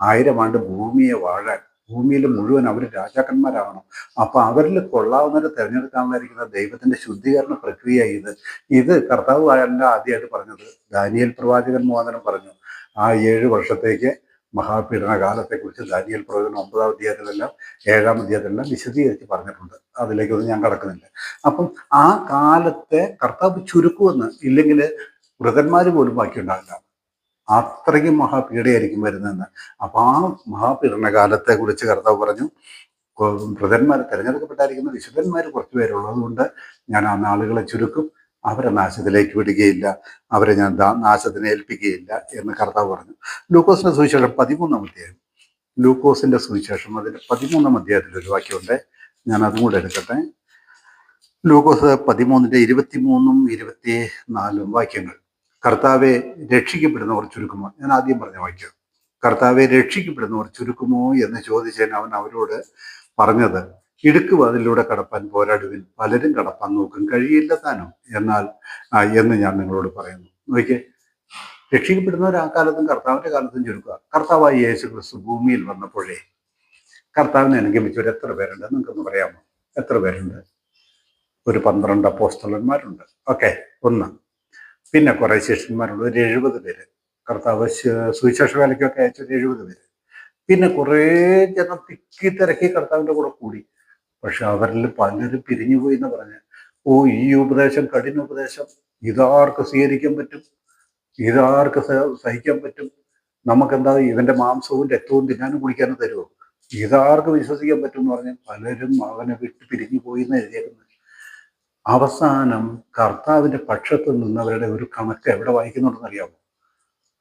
1000 ആണ്ട് ഭൂമിയെ വാഴാൻ. ഭൂമിയിൽ മുഴുവൻ അവർ രാജാക്കന്മാരാകണം. അപ്പൊ അവരിൽ കൊള്ളാവുന്നവരെ തിരഞ്ഞെടുക്കാനുള്ളതായിരിക്കുന്ന ദൈവത്തിന്റെ ശുദ്ധീകരണ പ്രക്രിയ ഇത് കർത്താവ് അല്ല ആദ്യമായിട്ട് പറഞ്ഞത്. ദാനിയേൽ പ്രവാചകൻ മുഖാന്തരം പറഞ്ഞു. ആ 7 വർഷത്തേക്ക് മഹാപീഡന കാലത്തെക്കുറിച്ച് ദാനിയേൽ പ്രവചനം 9-ാം അധ്യായത്തിലെല്ലാം 7-ാം അധ്യായത്തിലെല്ലാം വിശദീകരിച്ച് പറഞ്ഞിട്ടുണ്ട്. അതിലേക്കൊന്നും ഞാൻ കടക്കുന്നില്ല. അപ്പം ആ കാലത്തെ കർത്താവ് ചുരുക്കുമെന്ന്. ഇല്ലെങ്കിൽ വൃതന്മാർ പോലും ബാക്കിയുണ്ടാവില്ല. അത്രയ്ക്കും മഹാപീഡയായിരിക്കും വരുന്നതെന്ന്. അപ്പൊ ആ മഹാപീഡന കാലത്തെ കുറിച്ച് കർത്താവ് പറഞ്ഞു, വൃതന്മാർ തിരഞ്ഞെടുക്കപ്പെട്ടായിരിക്കുന്ന വിശുദ്ധന്മാർ കുറച്ചു പേരുള്ളൂ. അതുകൊണ്ട് ഞാൻ ആ നാളുകളെ ചുരുക്കും, അവരെ നാശത്തിലേക്ക് വിടുകയില്ല, അവരെ ഞാൻ നാശത്തിന് ഏൽപ്പിക്കുകയില്ല എന്ന് കർത്താവ് പറഞ്ഞു. ലൂക്കോസിന്റെ സുവിശേഷം 13-ാം അധ്യായം. ലൂക്കോസിന്റെ സുവിശേഷം അതിന്റെ 13-ാം അധ്യായത്തിൽ ഒരു വാക്യമുണ്ട്. ഞാൻ അതും കൂടെ എടുക്കട്ടെ. ലൂക്കോസ് 13-ന്റെ 23-ഉം 24-ഉം വാക്യങ്ങൾ. കർത്താവെ രക്ഷിക്കപ്പെടുന്നവർ ചുരുക്കുമോ? ഞാൻ ആദ്യം പറഞ്ഞ വാക്യം. കർത്താവെ രക്ഷിക്കപ്പെടുന്നവർ ചുരുക്കുമോ എന്ന് ചോദിച്ചതിന് അവൻ അവരോട് പറഞ്ഞത്, ഇടുക്ക് വാതിലൂടെ കടപ്പാൻ പോരാടുവിൻ, പലരും കടപ്പാൻ നോക്കും, കഴിയില്ല താനും എന്നാൽ എന്ന് ഞാൻ നിങ്ങളോട് പറയുന്നു. നോക്കിയേ, രക്ഷിക്കപ്പെടുന്നവർ ആ കാലത്തും കർത്താവിന്റെ കാലത്തും ചുരുക്കുക. കർത്താവായി യേശു ക്രിസ്തു ഭൂമിയിൽ വന്നപ്പോഴേ കർത്താവിനെ അനുഗമിച്ചവർ എത്ര പേരുണ്ട് നിങ്ങൾക്കൊന്ന് പറയാമോ? എത്ര പേരുണ്ട്? ഒരു 12 അപ്പോസ്തലന്മാരുണ്ട്. ഓക്കെ, ഒന്ന്. പിന്നെ കുറെ ശിഷ്യന്മാരുണ്ട്, ഒരു 70 പേര്. കർത്താവ് സുവിശേഷ വേലയ്ക്കൊക്കെ അയച്ചൊരു 70 പേര്. പിന്നെ കുറേ ജനം തിക്കി തിരക്കി കർത്താവിന്റെ കൂടെ കൂടി. പക്ഷെ അവരിൽ പലരും പിരിഞ്ഞുപോയി എന്ന് പറഞ്ഞ്, ഈ ഉപദേശം കഠിന ഉപദേശം, ഇതാർക്ക് സ്വീകരിക്കാൻ പറ്റും? ഇതാർക്ക് സഹിക്കാൻ പറ്റും? നമുക്കെന്താ ഇവന്റെ മാംസവും രക്തവും തിന്നാനും കുടിക്കാനും തരുമോ? ഇതാർക്ക് വിശ്വസിക്കാൻ പറ്റും എന്ന് പറഞ്ഞ് പലരും അവനെ വിട്ട് പിരിഞ്ഞു പോയി എന്ന് എഴുതിയേക്കുന്നത്. അവസാനം കർത്താവിന്റെ പക്ഷത്ത് നിന്നവരുടെ ഒരു കണക്ക് എവിടെ വായിക്കുന്നുണ്ടെന്ന് അറിയാമോ?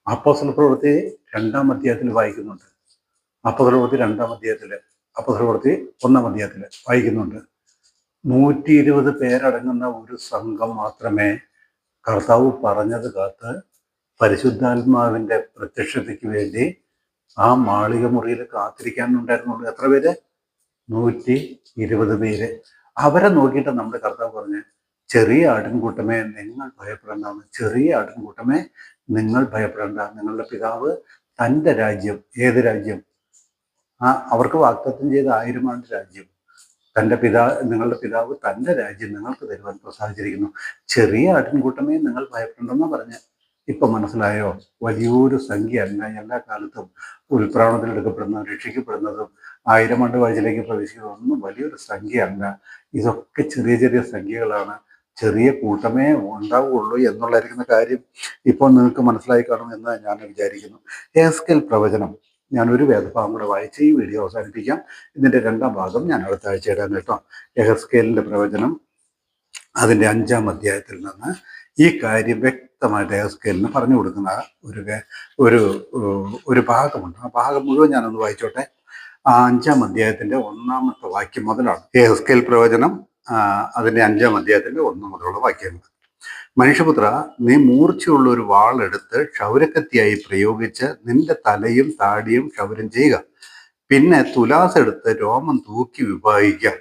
അപ്പോസ്തല പ്രവൃത്തി 2-ാം അധ്യായത്തിൽ വായിക്കുന്നുണ്ട്. അപ്പോസ്തല പ്രവൃത്തി 2-ാം അധ്യായത്തില്, അപ്പോസ്തല പ്രവൃത്തി 1-ാം അധ്യായത്തില് വായിക്കുന്നുണ്ട്. 120 പേരടങ്ങുന്ന ഒരു സംഘം മാത്രമേ കർത്താവ് പറഞ്ഞത് കാത്ത് പരിശുദ്ധാത്മാവിന്റെ പ്രത്യക്ഷതയ്ക്ക് വേണ്ടി ആ മാളിക മുറിയിൽ കാത്തിരിക്കാനുണ്ടായിരുന്നുള്ളൂ. എത്ര പേര്? 120 പേര്. അവരെ നോക്കിയിട്ട് നമ്മുടെ കർത്താവ് പറഞ്ഞ്, ചെറിയ ആട്ടിൻകൂട്ടമേ നിങ്ങൾ ഭയപ്പെടേണ്ട. ചെറിയ ആട്ടിൻകൂട്ടമേ നിങ്ങൾ ഭയപ്പെടേണ്ട. നിങ്ങളുടെ പിതാവ് തൻ്റെ രാജ്യം, ഏത് രാജ്യം? അവർക്ക് വാഗ്ദത്തം ചെയ്ത 1000 ആണ്ട് രാജ്യം, നിങ്ങളുടെ പിതാവ് തൻ്റെ രാജ്യം നിങ്ങൾക്ക് തരുവാൻ പ്രസാദിച്ചിരിക്കുന്നു. ചെറിയ ആട്ടിൻകൂട്ടമേ നിങ്ങൾ ഭയപ്പെടേണ്ടെന്നാ പറഞ്ഞ്. ഇപ്പൊ മനസ്സിലായോ? വലിയൊരു സംഖ്യ അല്ല എല്ലാ കാലത്തും ഉൽപ്രാവണത്തിൽ എടുക്കപ്പെടുന്നതും രക്ഷിക്കപ്പെടുന്നതും 1000 ആണ്ട് വാഴ്ചയിലേക്ക് പ്രവേശിക്കുന്നതൊന്നും വലിയൊരു സംഖ്യ അല്ല. ഇതൊക്കെ ചെറിയ ചെറിയ സംഖ്യകളാണ്. ചെറിയ കൂട്ടമേ ഉണ്ടാവുകയുള്ളൂ എന്നുള്ളതായിരിക്കുന്ന കാര്യം ഇപ്പോൾ നിങ്ങൾക്ക് മനസ്സിലായി കാണുമെന്ന് ഞാൻ വിചാരിക്കുന്നു. യെഹെസ്കേൽ പ്രവചനം ഞാൻ ഒരു വേദഭാഗം കൂടെ വായിച്ച് ഈ വീഡിയോ അവസാനിപ്പിക്കാം. ഇതിൻ്റെ 2-ാം ഭാഗം ഞാൻ അടുത്ത ആഴ്ച ഇടാൻ കേട്ടോ. യെഹെസ്കേലിൻ്റെ പ്രവചനം അതിൻ്റെ 5-ാം അധ്യായത്തിൽ നിന്ന് ഈ കാര്യം വ്യക്തമായിട്ട് യെഹെസ്കേലിന് പറഞ്ഞു കൊടുക്കുന്ന ഒരു ഭാഗമുണ്ട്. ആ ഭാഗം മുഴുവൻ ഞാനൊന്ന് വായിച്ചോട്ടെ. ആ 5-ാം അധ്യായത്തിന്റെ 1-ാമത്തെ വാക്യം മുതലാണ്. യെഹെസ്കേൽ പ്രവചനം അതിന്റെ 5-ാം അധ്യായത്തിന്റെ 1 മുതലുള്ള വാക്യങ്ങൾ. മനുഷ്യപുത്ര, നീ മൂർച്ചയുള്ള ഒരു വാളെടുത്ത് ക്ഷൗരക്കത്തിയായി പ്രയോഗിച്ച് നിന്റെ തലയും താടിയും ക്ഷൗരം ചെയ്യുക. പിന്നെ തുലാസ് എടുത്ത് രോമം തൂക്കി വിഭാഗിക്കുക.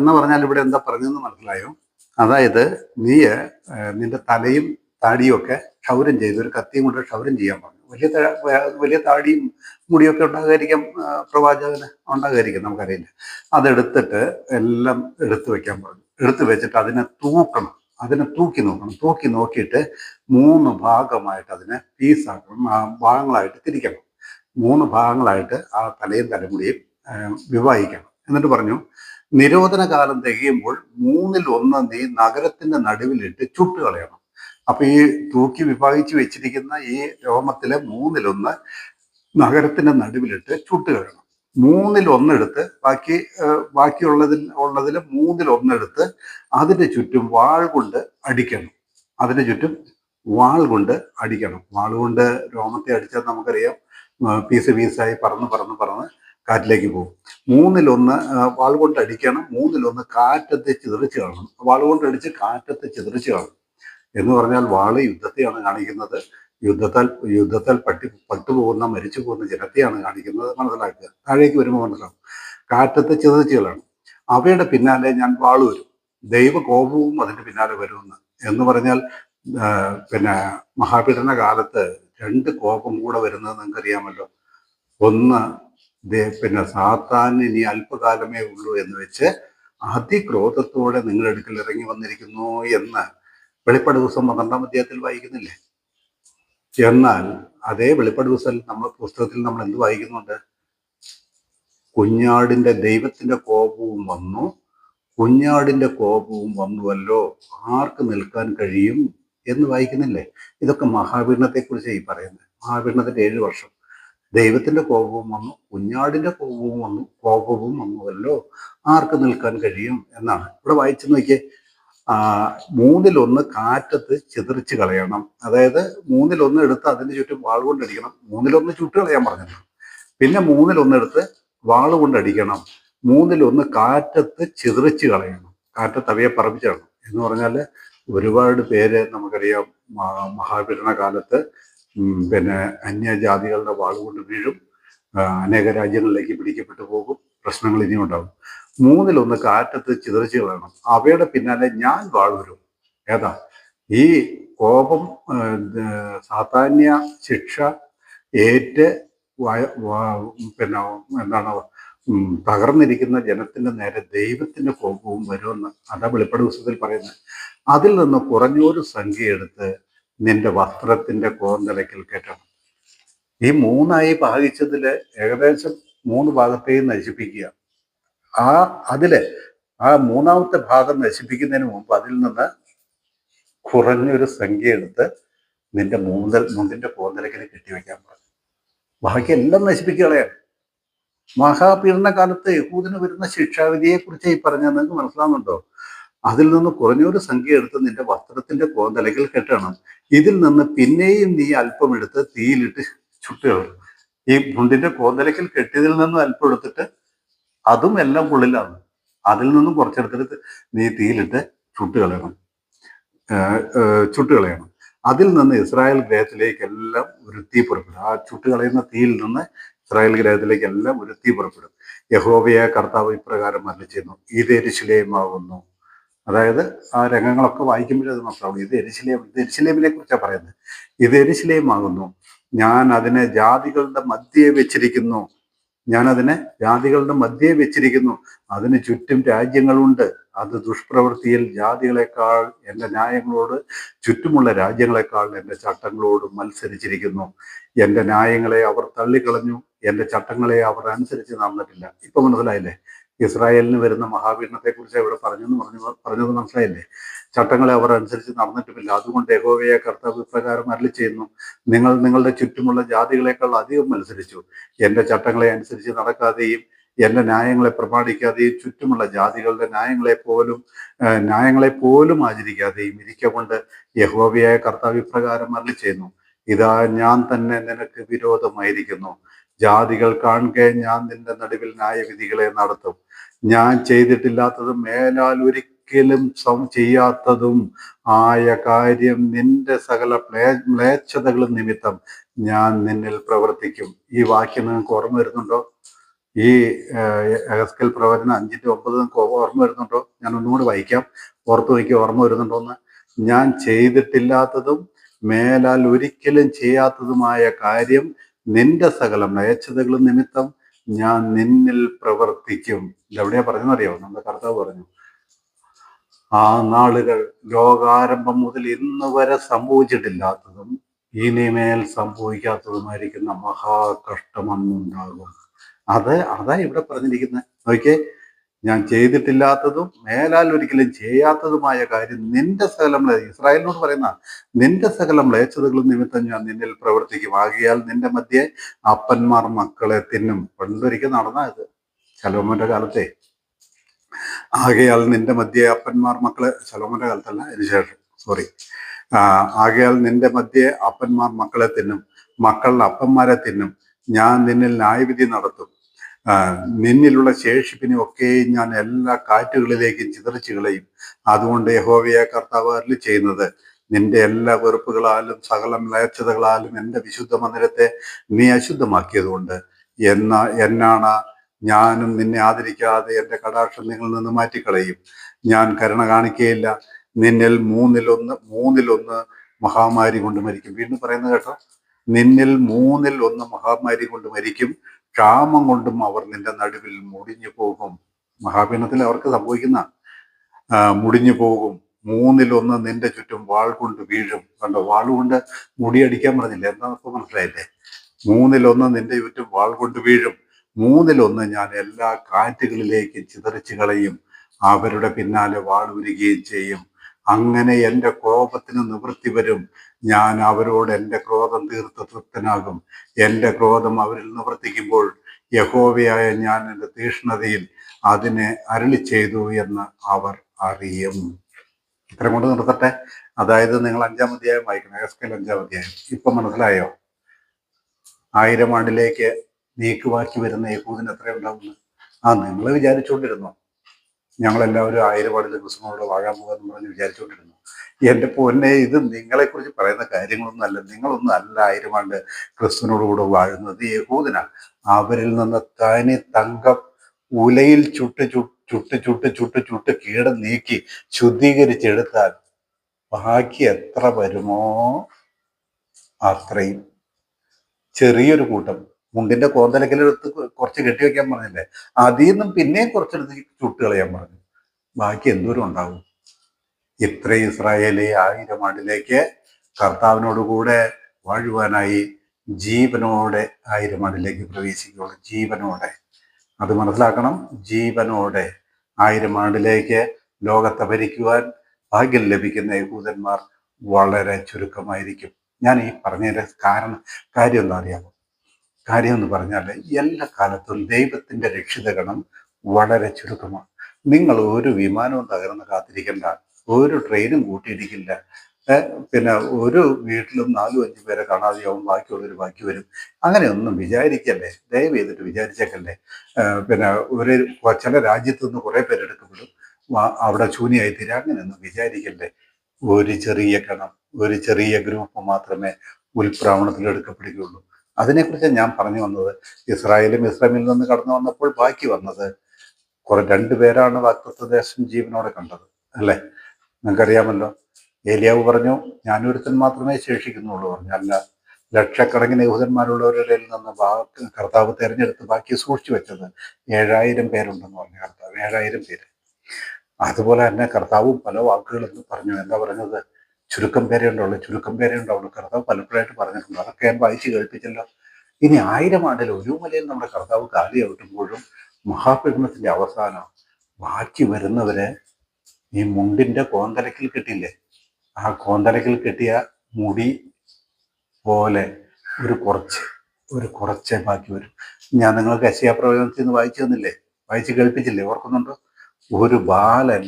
എന്ന് പറഞ്ഞാൽ ഇവിടെ എന്താ പറഞ്ഞതെന്ന് മനസ്സിലായോ? അതായത് നീ നിന്റെ തലയും താടിയും ഒക്കെ ക്ഷൗരം ചെയ്ത് ഒരു കത്തിയും കൊണ്ട് ക്ഷൗരം ചെയ്യാൻ പറഞ്ഞു. വലിയ താടിയും മുടിയൊക്കെ ഉണ്ടാകാതിരിക്കാം, പ്രവാചകന് ഉണ്ടാകാതിരിക്കാം, നമുക്കറിയില്ല. അതെടുത്തിട്ട് എല്ലാം എടുത്തു വെക്കാൻ പറഞ്ഞു. എടുത്തു വെച്ചിട്ട് അതിനെ തൂക്കണം. അതിനെ തൂക്കി നോക്കണം. തൂക്കി നോക്കിയിട്ട് 3 ഭാഗമായിട്ട് അതിനെ പീസാക്കണം, ഭാഗങ്ങളായിട്ട് തിരിക്കണം. 3 ഭാഗങ്ങളായിട്ട് ആ തലയും തലമുടിയും വിവാഹിക്കണം. എന്നിട്ട് പറഞ്ഞു, നിരോധന കാലം തികയുമ്പോൾ 1/3 നീ നഗരത്തിന്റെ നടുവിലിട്ട് ചുട്ടുകളയണം. അപ്പൊ ഈ തൂക്കി വിഭാഗിച്ച് വെച്ചിരിക്കുന്ന ഈ രോമത്തിലെ 1/3 നഗരത്തിന്റെ നടുവിലിട്ട് ചുട്ടുകളയണം. 1/3 എടുത്ത് ബാക്കിയുള്ളതിൽ 1/3 എടുത്ത് അതിന്റെ ചുറ്റും വാൾ കൊണ്ട് അടിക്കണം. അതിന്റെ ചുറ്റും വാൾ കൊണ്ട് അടിക്കണം. വാൾ കൊണ്ട് രോമത്തെ അടിച്ചാൽ നമുക്കറിയാം പീസ് പീസായി പറന്ന് കാറ്റിലേക്ക് പോകും. 1/3 വാൾ കൊണ്ട് അടിക്കണം. 1/3 കാറ്റത്തെ ചിതറിച്ച് കാണണം. വാൾ കൊണ്ട് അടിച്ച് കാറ്റത്തെ ചിതറിച്ച് കാണണം എന്ന് പറഞ്ഞാൽ വാള് യുദ്ധത്തെയാണ് കാണിക്കുന്നത്. യുദ്ധത്താൽ പട്ടുപോകുന്ന മരിച്ചു പോകുന്ന ജനത്തെയാണ് കാണിക്കുന്നത്. മനസ്സിലാക്കുക. താഴേക്ക് വരുമ്പോൾ മനസ്സിലാവും. കാറ്റത്തെ ചിതറിച്ചുകളാണ്. അവയുടെ പിന്നാലെ ഞാൻ വാള് വരും, ദൈവകോപവും അതിന്റെ പിന്നാലെ വരുമെന്ന്. എന്ന് പറഞ്ഞാൽ പിന്നെ മഹാപീഡന കാലത്ത് 2 കോപം കൂടെ വരുന്നത് നിങ്ങൾക്കറിയാമല്ലോ. ഒന്ന് പിന്നെ സാത്താൻ ഇനി അല്പകാലമേ ഉള്ളൂ എന്ന് വെച്ച് അതിക്രോധത്തോടെ നിങ്ങളുടെ അടുക്കൽ ഇറങ്ങി വന്നിരിക്കുന്നു എന്ന് വെളിപ്പാട് ദിവസം 12-ാം അധ്യായത്തിൽ വായിക്കുന്നില്ലേ? എന്നാൽ അതേ വെളിപ്പാട് ദിവസം പുസ്തകത്തിൽ നമ്മൾ എന്ത് വായിക്കുന്നുണ്ട്? കുഞ്ഞാടിന്റെ ദൈവത്തിന്റെ കോപവും വന്നു, കുഞ്ഞാടിന്റെ കോപവും വന്നുവല്ലോ, ആർക്ക് നിൽക്കാൻ കഴിയും എന്ന് വായിക്കുന്നില്ലേ? ഇതൊക്കെ മഹാപീഡനത്തെക്കുറിച്ച് ഈ പറയുന്നത്. മഹാപീഡനത്തിന്റെ 7 വർഷം ദൈവത്തിന്റെ കോപവും വന്നു, കുഞ്ഞാടിന്റെ കോപവും വന്നുവല്ലോ, ആർക്ക് നിൽക്കാൻ കഴിയും എന്നാണ് ഇവിടെ വായിച്ചു നോക്കിയേ. 1/3 കാറ്റത്ത് ചിതറിച്ച് കളയണം. അതായത് 1/3 എടുത്ത് അതിന് ചുറ്റും വാൾ കൊണ്ടടിക്കണം. 1/3 ചുട്ട് കളയാൻ പറഞ്ഞിട്ടുണ്ട്. പിന്നെ 1/3 എടുത്ത് വാൾ കൊണ്ടടിക്കണം. 1/3 കാറ്റത്ത് ചിതറിച്ച് കളയണം. കാറ്റത്ത് അവയെ പറപ്പിച്ചിടണം. എന്ന് പറഞ്ഞാൽ ഒരുപാട് പേര് നമുക്കറിയാം മഹാപീഡന കാലത്ത് പിന്നെ അന്യജാതികളുടെ വാളുകൊണ്ട് വീഴും, അനേക രാജ്യങ്ങളിലേക്ക് പിടിക്കപ്പെട്ടു പോകും, പ്രശ്നങ്ങൾ ഇനിയും ഉണ്ടാകും. 1/3 കാറ്റത്ത് ചിതറിച്ച് കളയണം. അവയുടെ പിന്നാലെ ഞാൻ വാൾ വരും. ഏതാ? ഈ കോപം സാധാന്യ ശിക്ഷ ഏറ്റ് പിന്നെ എന്താണ് തകർന്നിരിക്കുന്ന ജനത്തിന്റെ നേരെ ദൈവത്തിന്റെ കോപവും വരുമെന്ന് അതാ വെളിപ്പാട് പുസ്തകത്തിൽ പറയുന്നത്. അതിൽ നിന്ന് കുറഞ്ഞൊരു സംഖ്യ എടുത്ത് നിന്റെ വസ്ത്രത്തിന്റെ കോന്തലയ്ക്കൽ കെട്ടണം. ഈ 3ആയി ഭാഗിച്ചതില് ഏകദേശം 3 ഭാഗത്തെയും നശിപ്പിക്കുക. അതില് 3ാമത്തെ ഭാഗം നശിപ്പിക്കുന്നതിന് മുമ്പ് അതിൽ നിന്ന് കുറഞ്ഞൊരു സംഖ്യ എടുത്ത് നിന്റെ മുണ്ടിന്റെ കോന്തലയ്ക്കൽ കെട്ടിവെക്കാൻ പറഞ്ഞു. ബാക്കി എല്ലാം നശിപ്പിക്കുകയാണ്. മഹാപീഡന കാലത്ത് യഹൂദിന് വരുന്ന ശിക്ഷാവിധിയെ കുറിച്ച് ഈ പറഞ്ഞാൽ നിങ്ങൾക്ക് മനസ്സിലാവുന്നുണ്ടോ? അതിൽ നിന്ന് കുറഞ്ഞൊരു സംഖ്യ എടുത്ത് നിന്റെ വസ്ത്രത്തിന്റെ കോന്തലയ്ക്കൽ കെട്ടണം. ഇതിൽ നിന്ന് പിന്നെയും നീ അല്പം എടുത്ത് തീയിലിട്ട് ചുട്ടുകളയും. ഈ മുണ്ടിന്റെ കോന്തലയ്ക്കൽ കെട്ടിയതിൽ നിന്നും അല്പം എടുത്തിട്ട് അതും എല്ലാം ഉള്ളിലാണ്. അതിൽ നിന്നും കുറച്ചെടുത്തിട്ട് നീ തീയിലിട്ട് ചുട്ടുകളയണം. അതിൽ നിന്ന് ഇസ്രായേൽ ഗ്രഹത്തിലേക്കെല്ലാം ഒരു തീ പുറപ്പെടും. ആ ചുട്ടുകളയുന്ന തീയിൽ നിന്ന് ഇസ്രായേൽ ഗ്രഹത്തിലേക്കെല്ലാം ഒരു തീ പുറപ്പെടും. യഹോവയെ കർത്താവ് ഇപ്രകാരം അരുളിച്ചെയ്യുന്നു, ഇത് യെരൂശലേമാകുന്നു. അതായത് ആ രംഗങ്ങളൊക്കെ വായിക്കുമ്പോഴേ അത് മനസ്സിലാവും. ഇത് യെരൂശലേമിനെ കുറിച്ചാണ് പറയുന്നത്. ഇത് യെരൂശലേമാകുന്നു, ഞാൻ അതിനെ ജാതികളുടെ മധ്യേ വെച്ചിരിക്കുന്നു. അതിന് ചുറ്റും രാജ്യങ്ങളുണ്ട്. അത് ദുഷ്പ്രവൃത്തിയിൽ ജാതികളെക്കാൾ എൻ്റെ ന്യായങ്ങളോട്, ചുറ്റുമുള്ള രാജ്യങ്ങളെക്കാൾ എൻ്റെ ചട്ടങ്ങളോട് മത്സരിച്ചിരിക്കുന്നു. എൻ്റെ ന്യായങ്ങളെ അവർ തള്ളിക്കളഞ്ഞു, എൻ്റെ ചട്ടങ്ങളെ അവർ അനുസരിച്ച് നടന്നിട്ടില്ല. ഇപ്പൊ മനസ്സിലായില്ലേ? ഇസ്രായേലിന് വരുന്ന മഹാപീഡനത്തെ കുറിച്ച് ഇവിടെ പറഞ്ഞത് മനസ്സിലായില്ലേ? ചട്ടങ്ങളെ അവർ അനുസരിച്ച് നടന്നിട്ടുമില്ല. അതുകൊണ്ട് യഹോവയെ കർത്താവ് ഇപ്രകാരം അരുളിച്ചെയ്യുന്നു, നിങ്ങൾ നിങ്ങളുടെ ചുറ്റുമുള്ള ജാതികളെക്കാൾ അധികം മത്സരിച്ചു. എൻ്റെ ചട്ടങ്ങളെ അനുസരിച്ച് നടക്കാതെയും എൻ്റെ ന്യായങ്ങളെ പ്രമാണിക്കാതെയും ചുറ്റുമുള്ള ജാതികളുടെ ന്യായങ്ങളെ പോലും ആചരിക്കാതെയും ഇരിക്കൊണ്ട് യഹോവയായ കർത്താവ് ഇപ്രകാരം അരുളിച്ചെയ്യുന്നു, ഇതാ ഞാൻ തന്നെ നിനക്ക് വിരോധമായിരിക്കുന്നു. ജാതികൾ കാണുക, ഞാൻ നിന്റെ നടുവിൽ ന്യായവിധികളെ നടത്തും. ഞാൻ ചെയ്തിട്ടില്ലാത്തതും മേലാൽ ഒരിക്കലും ചെയ്യാത്തതും ആയ കാര്യം നിന്റെ സകല മ്ലേച്ഛതകളും നിമിത്തം ഞാൻ നിന്നിൽ പ്രവർത്തിക്കും. ഈ വാക്യം നിങ്ങൾക്ക് ഓർമ്മ വരുന്നുണ്ടോ? ഈ യെഹെസ്കേൽ പ്രവചനം 5:9 നിങ്ങൾക്ക് ഓർമ്മ വരുന്നുണ്ടോ? ഞാൻ ഒന്നുകൂടി വായിക്കാം, ഓർത്തു വയ്ക്കുക. ഓർമ്മ വരുന്നുണ്ടോന്ന്? ഞാൻ ചെയ്തിട്ടില്ലാത്തതും മേലാൽ ഒരിക്കലും ചെയ്യാത്തതുമായ കാര്യം നിന്റെ സകല മ്ലേച്ഛതകളും നിമിത്തം ഞാൻ നിന്നിൽ പ്രവർത്തിക്കും. ഇതെവിടെയാ പറഞ്ഞെന്നറിയാമോ? നമ്മുടെ കർത്താവ് പറഞ്ഞു, ആ നാളുകൾ ലോകാരംഭം മുതൽ ഇന്ന് വരെ സംഭവിച്ചിട്ടില്ലാത്തതും ഇനിമേൽ സംഭവിക്കാത്തതുമായിരിക്കുന്ന മഹാകഷ്ടം അന്നുണ്ടാകും. അതാ ഇവിടെ പറഞ്ഞിരിക്കുന്നത്. നോക്കിയേ, ഞാൻ ചെയ്തിട്ടില്ലാത്തതും മേലാൽ ഒരിക്കലും ചെയ്യാത്തതുമായ കാര്യം നിന്റെ സകല ഇസ്രായേലിനോട് പറയുന്ന നിന്റെ സകല മ്ലേച്ഛതകളും നിമിത്തം ഞാൻ നിന്നിൽ പ്രവർത്തിക്കും. ആകയാൽ നിന്റെ മധ്യേ അപ്പന്മാർ മക്കളെ തിന്നും. പണ്ടൊരിക്കൽ നടന്ന ഇത് ശലോമോന്റെ കാലത്തെ. ആകയാൽ നിന്റെ മധ്യേ അപ്പന്മാർ മക്കളെ, ശലോമോന്റെ കാലത്തല്ല, അതിന് ശേഷം, സോറി. ആകയാൽ നിന്റെ മധ്യേ അപ്പന്മാർ മക്കളെ തിന്നും, മക്കളുടെ അപ്പന്മാരെ തിന്നും. ഞാൻ നിന്നിൽ ന്യായവിധി നടത്തും. നിന്നിലുള്ള ശേഷിപ്പിനെ ഒക്കെ ഞാൻ എല്ലാ കാറ്റുകളിലേക്കും ചിതറിച്ചു കളയും. അതുകൊണ്ട് യഹോവയെ കർത്താവ് അരുളി ചെയ്യുന്നത്, നിന്റെ എല്ലാ വെറുപ്പുകളാലും സകല മ്ലേച്ഛതകളാലും എൻ്റെ വിശുദ്ധ മന്ദിരത്തെ നീ അശുദ്ധമാക്കിയതുകൊണ്ട് എന്നാണ് ഞാനും നിന്നെ ആദരിക്കാതെ എൻ്റെ കടാക്ഷം നിങ്ങളിൽ നിന്ന് മാറ്റിക്കളയും. ഞാൻ കരുണ കാണിക്കുകയില്ല. നിന്നിൽ മൂന്നിലൊന്ന് മഹാമാരി കൊണ്ട് മരിക്കും. വീണ്ടും പറയുന്നത് കേട്ടോ, നിന്നിൽ മൂന്നിൽ ഒന്ന് മഹാമാരി കൊണ്ട് മരിക്കും. ക്ഷാമം കൊണ്ടും അവർ നിന്റെ നടുവിൽ മുടിഞ്ഞു പോകും. മഹാപീഠത്തിൽ അവർക്ക് സംഭവിക്കുന്ന മുടിഞ്ഞു പോകും. മൂന്നിലൊന്ന് നിന്റെ ചുറ്റും വാൾ കൊണ്ട് വീഴും. കണ്ടോ, വാളുകൊണ്ട് മുടിയടിക്കാൻ പറഞ്ഞില്ലേ? എന്താണെന്ന് മനസ്സിലായില്ലേ? മൂന്നിലൊന്ന് നിന്റെ ചുറ്റും വാൾ കൊണ്ട് വീഴും. മൂന്നിലൊന്ന് ഞാൻ എല്ലാ കാറ്റുകളിലേക്കും ചിതറിച്ചു കളയും. അവരുടെ പിന്നാലെ വാൾ ഉരുകയും ചെയ്യും. അങ്ങനെ എൻ്റെ കോപത്തിന് നിവൃത്തി വരും. ഞാൻ അവരോട് എൻ്റെ ക്രോധം തീർത്ത് തൃപ്തനാകും. എൻ്റെ ക്രോധം അവരിൽ നിവർത്തിക്കുമ്പോൾ യഹോവയായ ഞാൻ എൻ്റെ തീഷ്ണതയിൽ അതിനെ അരുളി ചെയ്തു എന്ന് അവർ അറിയും. ഇത്രയും കൊണ്ട് നിർത്തട്ടെ. അതായത് നിങ്ങൾ 5-ാം അധ്യായം വായിക്കണം, എസ്കേൽ 5-ാം അധ്യായം. ഇപ്പൊ മനസ്സിലായോ 1000 ആണ്ടിലേക്ക് നീക്കുവാക്കി വരുന്ന യഹൂദന് എത്രയുണ്ടാവുന്നു? നിങ്ങൾ വിചാരിച്ചുകൊണ്ടിരുന്നു ഞങ്ങളെല്ലാവരും 1000 ആണ്ടിൽ ക്രിസ്തുവിനോട് വാഴാൻ പോകാമെന്ന് പറഞ്ഞ് വിചാരിച്ചുകൊണ്ടിരുന്നു. എൻ്റെ പൊന്നെ, ഇത് നിങ്ങളെക്കുറിച്ച് പറയുന്ന കാര്യങ്ങളൊന്നും അല്ല. നിങ്ങളൊന്നും അല്ല 1000 ആണ്ട് ക്രിസ്തുവിനോട് കൂടെ വാഴുന്നത്. യഹൂദനാണ്. അവരിൽ നിന്ന് തനി തങ്കം ഉലയിൽ ചുട്ട് കീടം നീക്കി ശുദ്ധീകരിച്ചെടുത്താൽ ബാക്കി എത്ര വരുമോ അത്രയും. ചെറിയൊരു കൂട്ടം മുണ്ടിന്റെ കോന്തലക്കലെടുത്ത് കുറച്ച് കെട്ടിവെക്കാൻ പറഞ്ഞില്ലേ, അതിൽ നിന്നും പിന്നെയും കുറച്ചെടുത്ത് ചുട്ട് കളയാൻ പറഞ്ഞു. ബാക്കി എന്തോരം ഉണ്ടാവും? ഇത്രയും ഇസ്രായേലി 1000 ആണ്ടിലേക്ക് കർത്താവിനോടുകൂടെ വാഴുവാനായി ജീവനോടെ 1000 ആണ്ടിലേക്ക് പ്രവേശിക്കുകയുള്ളൂ. ജീവനോടെ, അത് മനസ്സിലാക്കണം. ജീവനോടെ 1000 ആണ്ടിലേക്ക് ലോകത്തെ ഭരിക്കുവാൻ ഭാഗ്യം ലഭിക്കുന്ന യഹൂദന്മാർ വളരെ ചുരുക്കമായിരിക്കും. ഞാൻ ഈ പറഞ്ഞതിൻ്റെ കാര്യം എന്താ അറിയാമോ? കാര്യം എന്ന് പറഞ്ഞാൽ എല്ലാ കാലത്തും ദൈവത്തിൻ്റെ രക്ഷിതഗണം വളരെ ചുരുക്കമാണ്. നിങ്ങൾ ഒരു വിമാനവും തകർന്ന് കാത്തിരിക്കേണ്ട, ഒരു ട്രെയിനും കൂട്ടിയിടിക്കില്ല. പിന്നെ ഒരു വീട്ടിലും 4-5 പേരെ കാണാതെയാവും, ബാക്കിയുള്ളവർ ബാക്കി വരും. അങ്ങനെയൊന്നും വിചാരിക്കല്ലേ, ദയവ് ചെയ്തിട്ട് വിചാരിച്ചേക്കല്ലേ. പിന്നെ ചില രാജ്യത്തു നിന്ന് കുറേ പേരെടുക്കപ്പെടും, അവിടെ ശൂന്യമായി തീരും. അങ്ങനെയൊന്നും വിചാരിക്കല്ലേ. ഒരു ചെറിയ ഗണം, ഒരു ചെറിയ ഗ്രൂപ്പ് മാത്രമേ ഉൽപ്രാവണത്തിൽ എടുക്കപ്പെടുകയുള്ളൂ. അതിനെക്കുറിച്ച് ഞാൻ പറഞ്ഞു വന്നത്. ഇസ്രായേലും ഇസ്രായേലിൽ നിന്ന് കടന്നു വന്നപ്പോൾ ബാക്കി വന്നത് 2 പേരാണ് വാഗ്ദത്ത ദേശം ജീവനോടെ കണ്ടത്, അല്ലേ? നിങ്ങൾക്കറിയാമല്ലോ. ഏലിയാവ് പറഞ്ഞു, ഞാനൊരുത്തൻ മാത്രമേ ശേഷിക്കുന്നുള്ളൂ പറഞ്ഞു. അല്ല, ലക്ഷക്കണക്കിന് യഹൂദന്മാരുള്ളവരുടെ നിന്ന് കർത്താവ് തിരഞ്ഞെടുത്ത് ബാക്കി സൂക്ഷിച്ചു വെച്ചത് 7000 പേരുണ്ടെന്ന് പറഞ്ഞു കർത്താവ്. 7000 പേര്. അതുപോലെ തന്നെ കർത്താവും പല വാക്കുകളെന്ന് പറഞ്ഞു. എന്താ പറഞ്ഞത്? ചുരുക്കം പേരേ ഉണ്ടാവുള്ളൂ. കർത്താവ് പലപ്പോഴായിട്ട് പറഞ്ഞിട്ടുണ്ട്. അതൊക്കെ ഞാൻ വായിച്ച് കേൾപ്പിച്ചല്ലോ. ഇനി 1000 ആണ്ടിൽ ഒരു മലയിൽ നമ്മുടെ കർത്താവ് കാലിയായിട്ടുമ്പോഴും മഹാപീഠനത്തിന്റെ അവസാനം ബാക്കി വരുന്നവരെ ഈ മുണ്ടിന്റെ കോന്തലക്കിൽ കെട്ടില്ലേ, ആ കോന്തലക്കിൽ കെട്ടിയ മുടി പോലെ ഒരു കുറച്ചേ ബാക്കി വരും. ഞാൻ നിങ്ങൾക്ക് യെശയ്യാ പ്രവചനത്തിൽ നിന്ന് വായിച്ചു തന്നില്ലേ, വായിച്ച് കേൾപ്പിച്ചില്ലേ? ഓർക്കുന്നുണ്ടോ? ഒരു ബാലൻ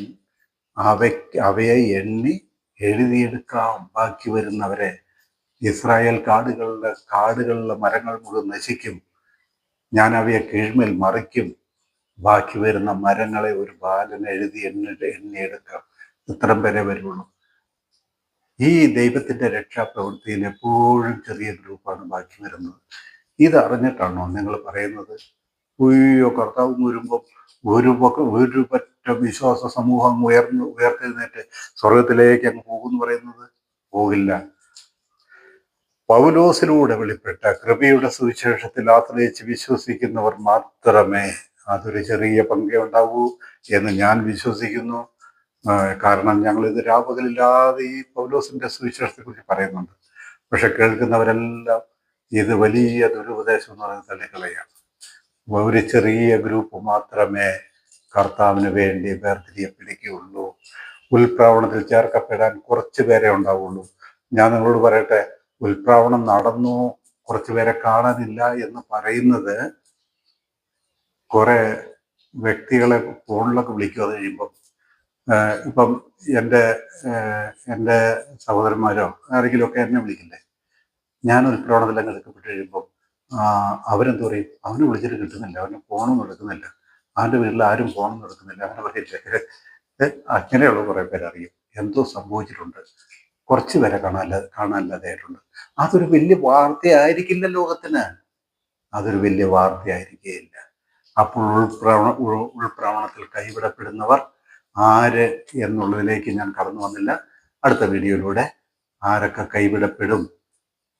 അവയെ എണ്ണി എഴുതിയെടുക്കാം. ബാക്കി വരുന്നവരെ ഇസ്രായേൽ കാടുകളിലെ മരങ്ങൾ മുഴുവൻ നശിക്കും. ഞാൻ അവയെ കീഴ്മേൽ മറിക്കും. ബാക്കി വരുന്ന മരങ്ങളെ ഒരു ബാലൻ എണ്ണിയെടുക്കാം. ഇത്രയും പേരെ വരുള്ളൂ. ഈ ദൈവത്തിന്റെ രക്ഷാപ്രവൃത്തിയിൽ എപ്പോഴും ചെറിയ ഗ്രൂപ്പാണ് ബാക്കി വരുന്നത്. ഇതറിഞ്ഞിട്ടാണോ നിങ്ങൾ പറയുന്നത്, അയ്യോ കർത്താവ് വരുമ്പോൾ ഒരു പറ്റ വിശ്വാസ സമൂഹം ഉയർത്തെഴുന്നേറ്റ് സ്വർഗത്തിലേക്ക് അങ്ങ് പോകുമെന്ന് പറയുന്നത്? പോകില്ല. പൗലോസിലൂടെ വെളിപ്പെട്ട കൃപയുടെ സുവിശേഷത്തിൽ ആശ്രയിച്ച് വിശ്വസിക്കുന്നവർ മാത്രമേ അതൊരു ചെറിയ പങ്കേ ഉണ്ടാവൂ എന്ന് ഞാൻ വിശ്വസിക്കുന്നു. കാരണം ഞങ്ങൾ ഇത് രാപകലില്ലാതെ ഈ പൗലോസിന്റെ സുവിശേഷത്തെക്കുറിച്ച് പറയുന്നുണ്ട്. പക്ഷെ കേൾക്കുന്നവരെല്ലാം ഇത് വലിയ ദുരുപദേശം എന്ന് പറയുന്നത് തള്ളിക്കളയാണ്. ഒരു ചെറിയ ഗ്രൂപ്പ് മാത്രമേ കർത്താവിന് വേണ്ടി വേർതിരിയപ്പെടുകയുള്ളൂ. ഉൽപ്രാവണത്തിൽ ചേർക്കപ്പെടാൻ കുറച്ച് പേരെ ഉണ്ടാവുള്ളൂ. ഞാൻ നിങ്ങളോട് പറയട്ടെ, ഉൽപ്രാവണം നടന്നു, കുറച്ച് പേരെ കാണാനില്ല എന്ന് പറയുന്നത് കുറെ വ്യക്തികളെ ഫോണിലൊക്കെ വിളിക്കും. അത് കഴിയുമ്പം ഇപ്പം എൻ്റെ സഹോദരന്മാരോ ആരെങ്കിലും ഒക്കെ എന്നെ വിളിക്കില്ലേ, ഞാൻ ഉൽപ്രവണത്തിലൊക്കെ എടുക്കപ്പെട്ട് കഴിയുമ്പം അവരെന്ത് പറയും, അവന് വിളിച്ചിട്ട് കിട്ടുന്നില്ല, അവന് ഫോണൊന്നും എടുക്കുന്നില്ല, അവൻ്റെ വീട്ടിൽ ആരും ഫോണൊന്നും എടുക്കുന്നില്ല, അങ്ങനെ പറയില്ലേ. അങ്ങനെയുള്ള കുറേ പേര് അറിയും എന്തോ സംഭവിച്ചിട്ടുണ്ട്, കുറച്ച് പേരെ കാണാനില്ലാതെയായിട്ടുണ്ട്. അതൊരു വലിയ വാർത്തയായിരിക്കില്ല ലോകത്തിന്, അതൊരു വലിയ വാർത്തയായിരിക്കുകയില്ല. അപ്പോൾ ഉൾപ്രവണത്തിൽ കൈവിടപ്പെടുന്നവർ ആര് എന്നുള്ളതിലേക്ക് ഞാൻ കടന്നു വന്നില്ല. അടുത്ത വീഡിയോയിലൂടെ ആരൊക്കെ കൈവിടപ്പെടും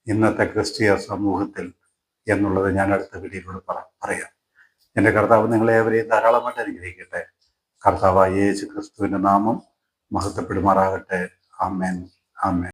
ഇന്നത്തെ ക്രിസ്തീയ സമൂഹത്തിൽ എന്നുള്ളത് ഞാൻ അടുത്ത വീഡിയോയിലൂടെ പറയാം. എൻ്റെ കർത്താവ് നിങ്ങളെ ഏവരെയും ധാരാളമായിട്ട് അനുഗ്രഹിക്കട്ടെ. കർത്താവായ യേശു ക്രിസ്തുവിൻ്റെ നാമം മഹത്വപ്പെടുമാറാകട്ടെ. ആമേൻ, ആമേൻ.